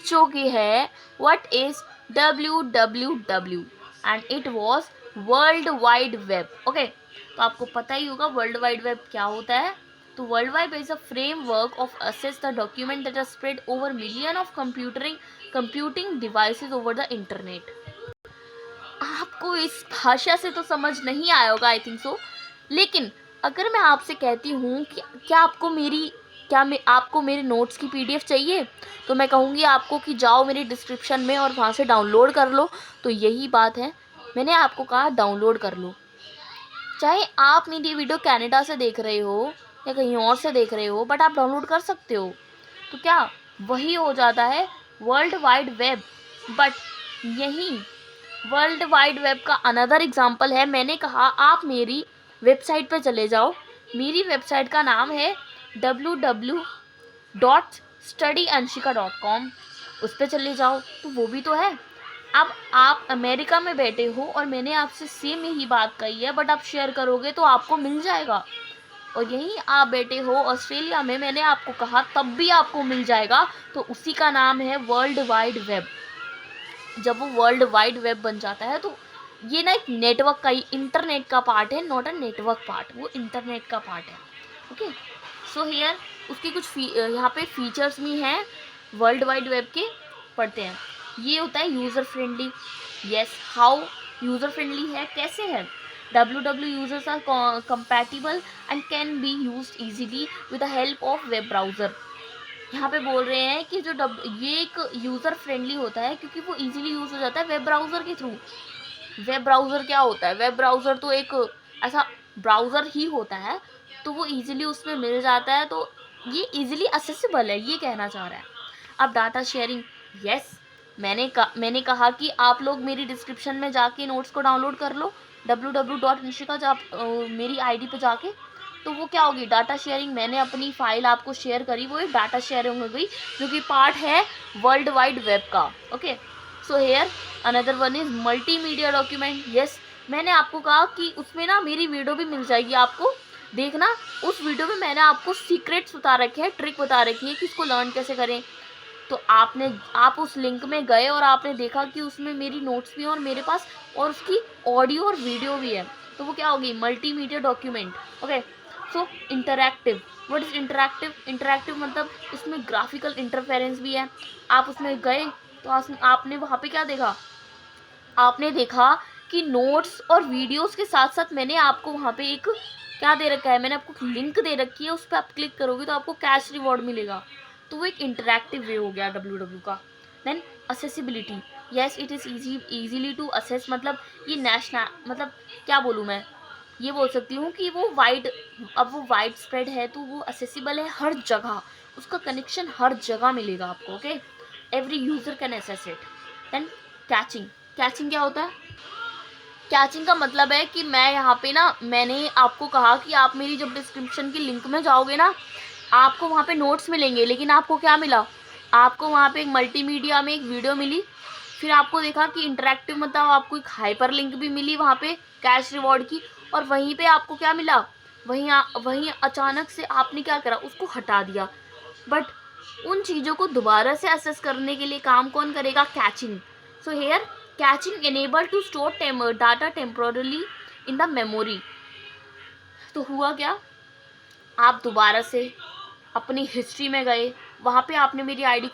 S1: जो कि है what is WWW, and it was world wide web, okay. तो आपको पता ही होगा वर्ल्ड वाइड वेब क्या होता है। तो world wide web is a framework of access the document that are spread over million of computing devices over the internet. आपको इस भाषा से तो समझ नहीं आया होगा, आई थिंक सो। लेकिन अगर मैं आपसे कहती हूँ कि आपको मेरे नोट्स की PDF चाहिए, तो मैं कहूँगी आपको कि जाओ मेरी डिस्क्रिप्शन में और वहाँ से डाउनलोड कर लो। तो यही बात है, मैंने आपको कहा डाउनलोड कर लो। चाहे आप मेरी वीडियो कनाडा से देख रहे हो या कहीं और से देख रहे हो, बट आप डाउनलोड कर सकते हो। तो क्या वही हो जाता है वर्ल्ड वाइड वेब। बट यही वर्ल्ड वाइड वेब का अनदर एग्जाम्पल है, मैंने कहा आप मेरी वेबसाइट पर चले जाओ। मेरी वेबसाइट का नाम है www.studyanshika.com, उस पर चले जाओ, तो वो भी तो है। अब आप अमेरिका में बैठे हो और मैंने आपसे सेम यही बात कही है, बट आप शेयर करोगे तो आपको मिल जाएगा। और यहीं आप बैठे हो ऑस्ट्रेलिया में, मैंने आपको कहा तब भी आपको मिल जाएगा। तो उसी का नाम है वर्ल्ड वाइड वेब। जब वो वर्ल्ड वाइड वेब बन जाता है तो ये ना एक नेटवर्क का ही, इंटरनेट का पार्ट है, नॉट अ नेटवर्क पार्ट, वो इंटरनेट का पार्ट है, ओके। सो हियर उसकी कुछ यहाँ पे फीचर्स भी हैं वर्ल्ड वाइड वेब के, पढ़ते हैं। ये होता है user friendly. Yes, how user friendly है, कैसे है? WW यूजर्स आर compatible and can be used easily with the help of web browser। यहाँ पे बोल रहे हैं कि ये एक यूज़र फ्रेंडली होता है क्योंकि वो इजीली यूज़ हो जाता है वेब ब्राउज़र के थ्रू। वेब ब्राउज़र क्या होता है? वेब ब्राउज़र तो एक ऐसा ब्राउज़र ही होता है, तो वो ईज़िली उसमें मिल जाता है, तो ये ईज़िली एक्सेसिबल है, ये कहना चाह रहा है। अब डाटा शेयरिंग, यस, मैंने कहा कि आप लोग मेरी डिस्क्रिप्शन में जाके नोट्स को डाउनलोड कर लो, www.anshika मेरी आईडी पे जाके, तो वो क्या होगी, डाटा शेयरिंग। मैंने अपनी फ़ाइल आपको शेयर करी, वो एक डाटा शेयरिंग हो गई, जो कि पार्ट है वर्ल्ड वाइड वेब का। Okay, so here another one is multimedia document. Yes, मैंने आपको कहा कि उसमें ना मेरी वीडियो भी मिल जाएगी आपको, देखना उस वीडियो में मैंने आपको सीक्रेट्स बता रखे हैं, ट्रिक बता रखी है कि इसको लर्न कैसे करें। तो आप उस लिंक में गए और आपने देखा कि उसमें मेरी नोट्स भी हैं और मेरे पास और उसकी ऑडियो और वीडियो भी है, तो वो क्या होगी, multimedia document. Okay, so interactive, what is interactive? Interactive मतलब इसमें ग्राफिकल इंटरफेरेंस भी है। आप उसमें गए तो आपने वहाँ पे क्या देखा, आपने देखा कि नोट्स और वीडियोस के साथ साथ मैंने आपको वहाँ पे एक क्या दे रखा है, मैंने आपको लिंक दे रखी है, उस पर आप क्लिक करोगे तो आपको कैश रिवॉर्ड मिलेगा। तो वो एक इंटरैक्टिव वे हो गया डब्ल्यू का। Then accessibility, yes it is easily to access, मतलब ये नेशनल, मतलब क्या बोलूँ मैं, ये बोल सकती हूँ कि वो वाइड स्प्रेड है, तो वो असेसिबल है हर जगह, उसका कनेक्शन हर जगह मिलेगा आपको। Okay, every user can access it. Then caching, caching क्या होता है? कैचिंग का मतलब है कि मैं यहाँ पे ना, मैंने आपको कहा कि आप मेरी जब डिस्क्रिप्शन की लिंक में जाओगे ना, आपको वहाँ पे नोट्स मिलेंगे, लेकिन आपको क्या मिला, आपको वहाँ पे एक मल्टीमीडिया में एक वीडियो मिली, फिर आपको देखा कि इंटरेक्टिव मतलब आपको एक हाइपर लिंक भी मिली वहाँ पे कैश रिवॉर्ड की, और वहीं पे आपको क्या मिला, वहीं अचानक से आपने क्या करा, उसको हटा दिया। बट उन चीज़ों को दोबारा से असेस करने के लिए काम कौन करेगा, caching. So here caching enable to store data temporally in the memory. तो हुआ क्या, आप दोबारा से अपनी हिस्ट्री में गए, वहाँ पे आपने मेरी आईडी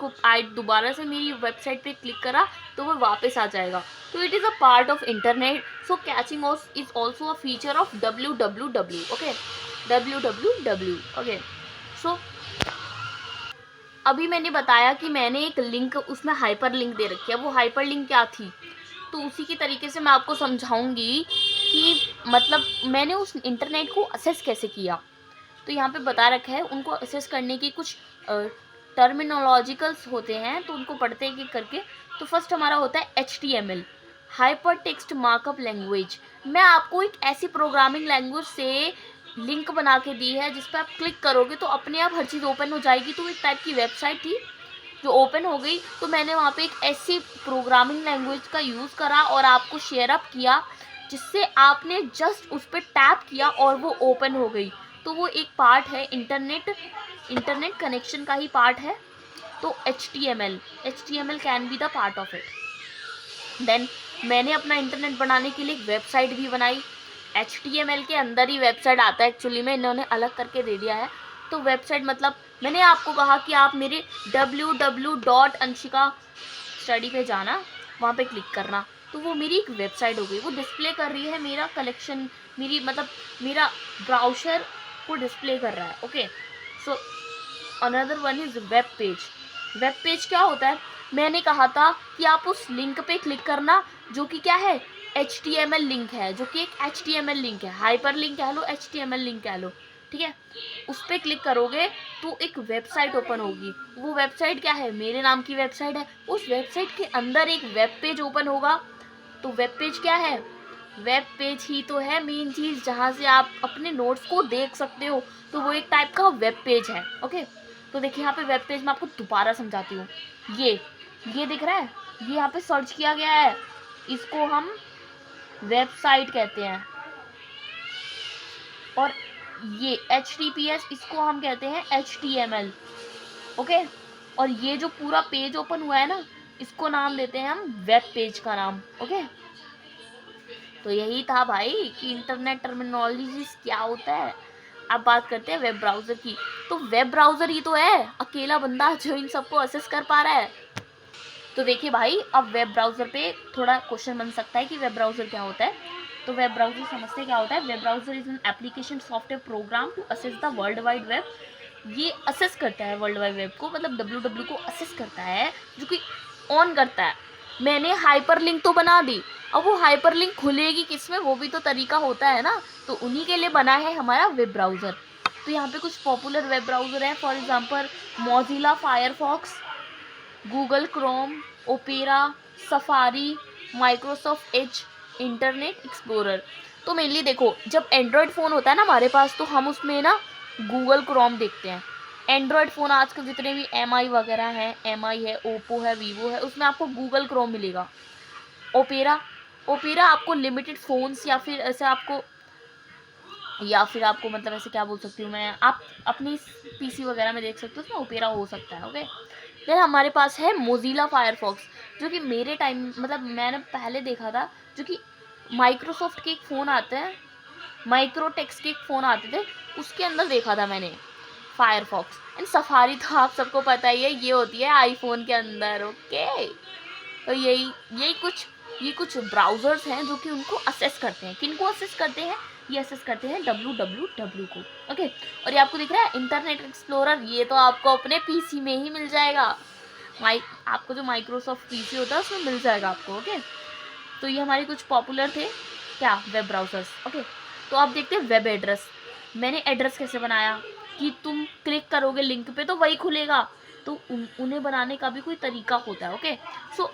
S1: दोबारा से मेरी वेबसाइट पे क्लिक करा, तो वो वापस आ जाएगा। तो it is a part of internet. So caching is also a feature of www। Okay, www। Okay, so अभी मैंने बताया कि मैंने एक लिंक उसमें हाइपर लिंक दे रखी है, वो हाइपर लिंक क्या थी, तो उसी की तरीके से मैं आपको समझाऊंगी कि मतलब मैंने उस इंटरनेट को असेस कैसे किया। तो यहाँ पे बता रखा है, उनको असेस करने की कुछ टर्मिनोलॉजिकल्स होते हैं, तो उनको पढ़ते हैं कि करके। तो फर्स्ट हमारा होता है HTML, hyper text markup language. मैं आपको एक ऐसी प्रोग्रामिंग लैंग्वेज से लिंक बना के दी है, जिस पर आप क्लिक करोगे तो अपने आप हर चीज़ ओपन हो जाएगी। तो एक टाइप की वेबसाइट थी जो ओपन हो गई, तो मैंने वहाँ पे एक ऐसी प्रोग्रामिंग लैंग्वेज का यूज़ करा और आपको शेयर अप किया, जिससे आपने जस्ट उस पर टैप किया और वो ओपन हो गई। तो वो एक पार्ट है, इंटरनेट कनेक्शन का ही पार्ट है। तो HTML can be the part of it. Then मैंने अपना इंटरनेट बनाने के लिए एक वेबसाइट भी बनाई। HTML के अंदर ही वेबसाइट आता है, एक्चुअली में इन्होंने अलग करके दे दिया है। तो वेबसाइट मतलब मैंने आपको कहा कि आप मेरे www.anshika स्टडी पे जाना, वहाँ पे क्लिक करना, तो वो मेरी एक वेबसाइट हो गई। वो डिस्प्ले कर रही है मेरा कलेक्शन, मेरा ब्राउज़र को डिस्प्ले कर रहा है। Okay, so another one is web page. Web page क्या होता है, मैंने कहा था कि आप उस लिंक पे क्लिक करना, जो कि क्या है, HTML लिंक है, जो कि एक HTML लिंक है, हाइपर लिंक कह लो, HTML लिंक कह लो, ठीक है। उस पर क्लिक करोगे तो एक वेबसाइट ओपन होगी। वो वेबसाइट क्या है, मेरे नाम की वेबसाइट है। उस वेबसाइट के अंदर एक वेब पेज ओपन होगा। तो वेब पेज क्या है, वेब पेज ही तो है मेन चीज़, जहाँ से आप अपने नोट्स को देख सकते हो। तो वो एक टाइप का वेब पेज है। ओके, तो देखिए यहाँ पे वेब पेज मैं आपको दोबारा समझाती हूँ। ये दिख रहा है, ये यहाँ पे सर्च किया गया है, इसको हम वेबसाइट कहते हैं। और ये HTTPS, इसको हम कहते हैं HTML। ओके, और ये जो पूरा पेज ओपन हुआ है ना, इसको नाम देते हैं हम वेब पेज का नाम। ओके, तो यही था भाई कि इंटरनेट टर्मिनोलॉजी क्या होता है। अब बात करते हैं वेब ब्राउज़र की। तो वेब ब्राउज़र ही तो है अकेला बंदा जो इन सबको असेस कर पा रहा है। तो देखिए भाई, अब वेब ब्राउज़र पे थोड़ा क्वेश्चन बन सकता है कि वेब ब्राउज़र क्या होता है। तो वेब ब्राउज़र समझते क्या होता है। Web browser is an application software program to access the world wide web. ये असेस करता है वर्ल्ड वाइड वेब को, मतलब WW को असेस करता है, जो कि ऑन करता है। मैंने हाइपर लिंक तो बना दी, अब वो हाइपरलिंक खुलेगी किसमें, वो भी तो तरीका होता है ना, तो उन्हीं के लिए बना है हमारा वेब ब्राउज़र। तो यहाँ पे कुछ पॉपुलर वेब ब्राउज़र है, for example Mozilla Firefox, Google Chrome, opera, safari, Microsoft Edge, internet explorer. तो मेनली देखो, जब एंड्रॉयड फ़ोन होता है ना हमारे पास, तो हम उसमें ना गूगल क्रोम देखते हैं। एंड्रॉयड फ़ोन आजकल जितने भी एमआई वगैरह हैं, एमआई है, ओप्पो है, वीवो है, उसमें आपको गूगल क्रोम मिलेगा। ओपेरा, ओपेरा आपको लिमिटेड फ़ोन्स या फिर ऐसे आपको, या फिर आपको मतलब ऐसे क्या बोल सकती हूँ मैं, आप अपनी पीसी वगैरह में देख सकते हो, उसमें ओपेरा हो सकता है। ओके, देन हमारे पास है मोजिला फायरफॉक्स, जो कि मेरे टाइम मतलब मैंने पहले देखा था, जो कि माइक्रोसॉफ्ट के एक फ़ोन आते हैं, माइक्रोटेक्स के एक फ़ोन आते थे, उसके अंदर देखा था मैंने फायरफॉक्स। एंड सफारी तो आप सबको पता ही है, ये होती है आईफोन के अंदर। ओके, तो यही ये कुछ ब्राउज़र्स हैं जो कि उनको असेस करते हैं। किनको असेस करते हैं? ये असेस करते हैं www को। ओके, और ये आपको दिख रहा है इंटरनेट एक्सप्लोरर, ये तो आपको अपने पीसी में ही मिल जाएगा। आपको जो माइक्रोसॉफ्ट पीसी होता है उसमें मिल जाएगा आपको। ओके, तो ये हमारे कुछ पॉपुलर थे क्या, वेब ब्राउज़र्स। ओके, तो आप देखते हैं वेब एड्रेस। मैंने एड्रेस कैसे बनाया कि तुम क्लिक करोगे लिंक पे तो वही खुलेगा, तो उन्हें बनाने का भी कोई तरीका होता है। ओके, सो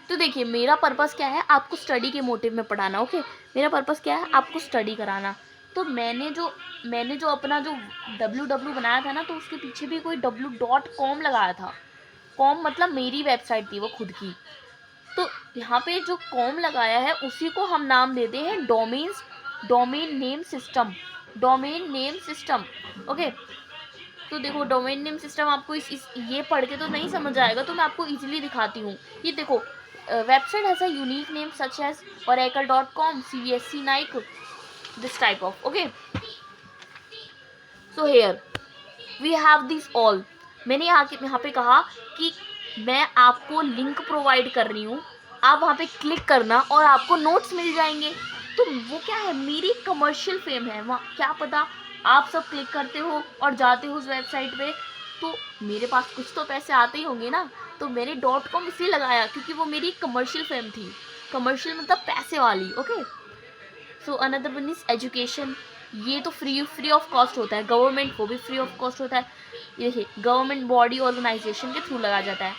S1: तो देखिए, मेरा पर्पस क्या है, आपको स्टडी के मोटिव में पढ़ाना। ओके, मेरा पर्पस क्या है, आपको स्टडी कराना। तो मैंने जो अपना जो www बनाया था ना, तो उसके पीछे भी कोई w.com लगाया था। कॉम मतलब मेरी वेबसाइट थी वो खुद की। तो यहाँ पे जो कॉम लगाया है उसी को हम नाम देते हैं domain name system, domain name system. Okay, तो देखो, डोमेन नेम सिस्टम आपको ये पढ़ के तो नहीं समझ आएगा, तो मैं आपको इजीली दिखाती हूँ। ये देखो, website has a unique name such as oracle.com, cvsc, nike, this type of। okay, so here we have these all। मैंने यहाँ पे कहा कि मैं आपको लिंक प्रोवाइड कर रही हूँ, आप वहाँ पे क्लिक करना और आपको नोट्स मिल जाएंगे। तो वो क्या है, मेरी कमर्शियल फेम है वहाँ, क्या पता आप सब क्लिक करते हो और जाते हो उस वेबसाइट पे, तो मेरे पास कुछ तो पैसे आते ही होंगे ना। तो मैंने .com इसलिए लगाया क्योंकि वो मेरी कमर्शियल फेम थी, कमर्शियल मतलब पैसे वाली। Okay, so another one is education. ये तो फ्री ऑफ कॉस्ट होता है, गवर्नमेंट को भी फ्री ऑफ कॉस्ट होता है। ये देखिए, गवर्नमेंट बॉडी ऑर्गेनाइजेशन के थ्रू लगाया जाता है।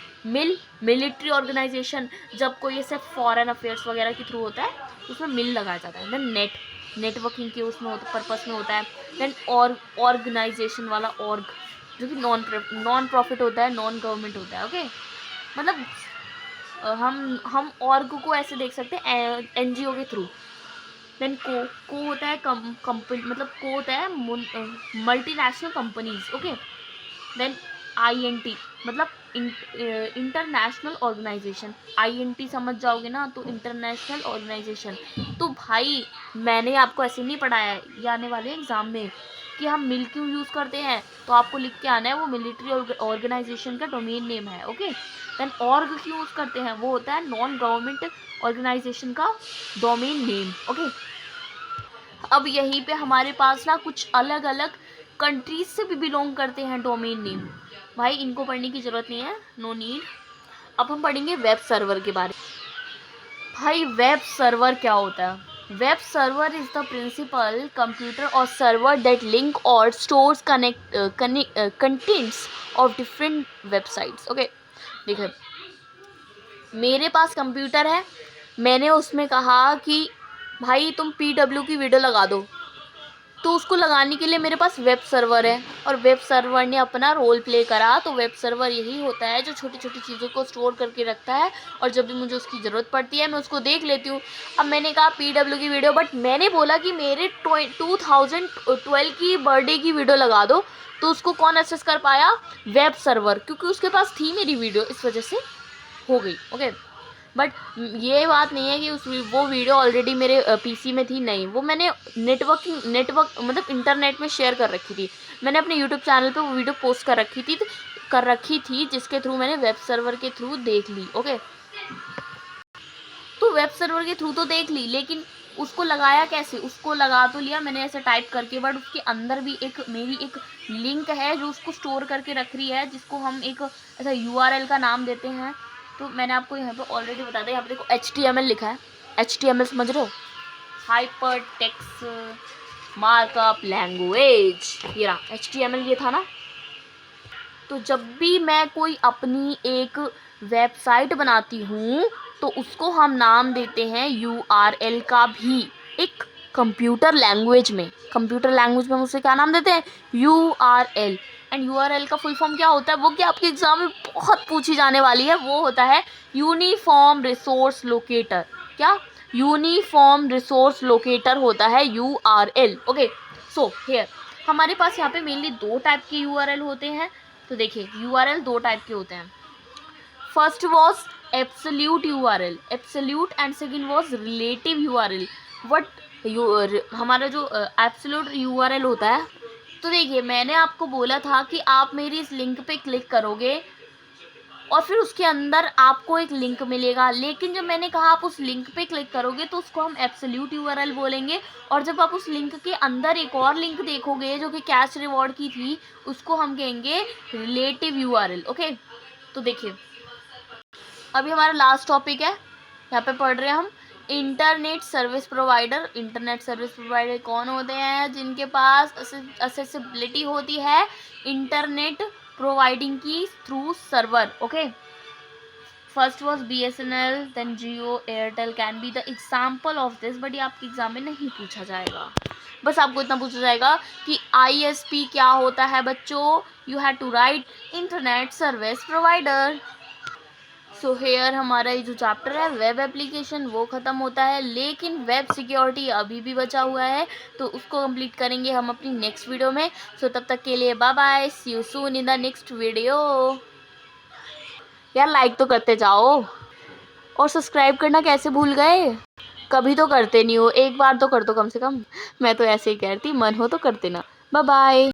S1: मिलिट्री ऑर्गेनाइजेशन, जब कोई ऐसे फॉरेन अफेयर्स वगैरह के थ्रू होता है उसमें मिल लगाया जाता है। देन नेटवर्किंग के उसमें पर्पस में होता है। देन ऑर्गेनाइजेशन वाला ऑर्ग, जो कि नॉन प्रॉफिट होता है, नॉन गवर्नमेंट होता है। ओके, मतलब हम ऑर्ग को ऐसे देख सकते हैं एनजीओ के थ्रू। देन को होता है कंपनी, मतलब को होता है multinational companies. Okay, then INT मतलब इंटरनेशनल ऑर्गेनाइजेशन। INT समझ जाओगे ना, तो इंटरनेशनल ऑर्गेनाइजेशन। तो भाई मैंने आपको ऐसे नहीं पढ़ाया है, ये आने वाले एग्जाम में, कि हम मिल क्यों यूज़ करते हैं, तो आपको लिख के आना है वो मिलिट्री ऑर्गेनाइजेशन का डोमेन नेम है। ओके, देन ऑर्ग क्यों यूज़ करते हैं, वो होता है नॉन गवर्नमेंट ऑर्गेनाइजेशन का डोमेन नेम। ओके, अब यहीं पे हमारे पास ना कुछ अलग अलग कंट्रीज से भी बिलोंग करते हैं डोमेन नेम। भाई इनको पढ़ने की ज़रूरत नहीं है, नो नीड। अब हम पढ़ेंगे वेब सर्वर के बारे में। भाई वेब सर्वर क्या होता है? Web server is the principal computer or server that link or stores contents of different websites. Okay, देखिए, मेरे पास कंप्यूटर है, मैंने उसमें कहा कि भाई तुम PW की वीडियो लगा दो, तो उसको लगाने के लिए मेरे पास वेब सर्वर है, और वेब सर्वर ने अपना रोल प्ले करा। तो वेब सर्वर यही होता है जो छोटी छोटी चीज़ों को स्टोर करके रखता है, और जब भी मुझे उसकी ज़रूरत पड़ती है मैं उसको देख लेती हूँ। अब मैंने कहा PW की वीडियो, बट मैंने बोला कि मेरे 2012 की बर्थडे की वीडियो लगा दो, तो उसको कौन एक्सेस कर पाया? वेब सर्वर, क्योंकि उसके पास थी मेरी वीडियो, इस वजह से हो गई। ओके, बट ये बात नहीं है कि वो वीडियो ऑलरेडी मेरे पीसी में थी, नहीं, वो मैंने नेटवर्क मतलब इंटरनेट में शेयर कर रखी थी। मैंने अपने यूट्यूब चैनल पे वो वीडियो पोस्ट कर रखी थी जिसके थ्रू मैंने वेब सर्वर के थ्रू देख ली। ओके, तो वेब सर्वर के थ्रू तो देख ली, लेकिन उसको लगाया कैसे? उसको लगा तो लिया मैंने ऐसे टाइप करके, बट उसके अंदर भी मेरी एक लिंक है जो उसको स्टोर करके रख रही है, जिसको हम एक ऐसा URL का नाम देते हैं, तो मैंने आपको यहाँ पे ऑलरेडी बता दिया। यहाँ पे देखो HTML लिखा है, HTML समझ रहे हो, हाइपर टेक्स्ट मार्कअप लैंग्वेज, ये रहा HTML, ये था ना। तो जब भी मैं कोई अपनी एक वेबसाइट बनाती हूँ तो उसको हम नाम देते हैं URL का भी, एक कंप्यूटर लैंग्वेज में हम उसे क्या नाम देते हैं, URL। एंड URL का फुल फॉर्म क्या होता है, वो क्या आपके एग्जाम में बहुत पूछी जाने वाली है, वो होता है यूनिफॉर्म रिसोर्स लोकेटर। क्या, यूनिफॉर्म रिसोर्स लोकेटर होता है URL। ओके, सो हियर हमारे पास यहाँ पे मेनली 2 टाइप के URL होते हैं। तो देखिए URL 2 टाइप के होते हैं। First was absolute URL, absolute, and second was relative URL। हमारा जो एब्सोल्यूट URL होता है, तो देखिए मैंने आपको बोला था कि आप मेरी इस लिंक पे क्लिक करोगे और फिर उसके अंदर आपको एक लिंक मिलेगा, लेकिन जब मैंने कहा आप उस लिंक पे क्लिक करोगे तो उसको हम एब्सोल्यूट URL बोलेंगे, और जब आप उस लिंक के अंदर एक और लिंक देखोगे जो कि कैश रिवॉर्ड की थी, उसको हम कहेंगे रिलेटिव URL। ओके, तो देखिए अभी हमारा लास्ट टॉपिक है, यहाँ पे पढ़ रहे हैं हम internet service provider. Internet service provider कौन होते हैं, जिनके पास असेसिबिलिटी होती है इंटरनेट प्रोवाइडिंग की through server. Okay, first was BSNL, then Jio, Airtel can be the example of this, but ये आपके एग्जाम में नहीं पूछा जाएगा। बस आपको इतना पूछा जाएगा कि ISP क्या होता है बच्चों, you have to write internet service provider. So here हमारा ये जो चैप्टर है वेब एप्लीकेशन वो ख़त्म होता है, लेकिन वेब सिक्योरिटी अभी भी बचा हुआ है, तो उसको कंप्लीट करेंगे हम अपनी नेक्स्ट वीडियो में। सो तब तक के लिए bye bye, see you soon in the next video. यार लाइक तो करते जाओ, और सब्सक्राइब करना कैसे भूल गए, कभी तो करते नहीं हो, एक बार तो कर दो कम से कम। मैं तो ऐसे ही कहती, मन हो तो करते ना। Bye bye.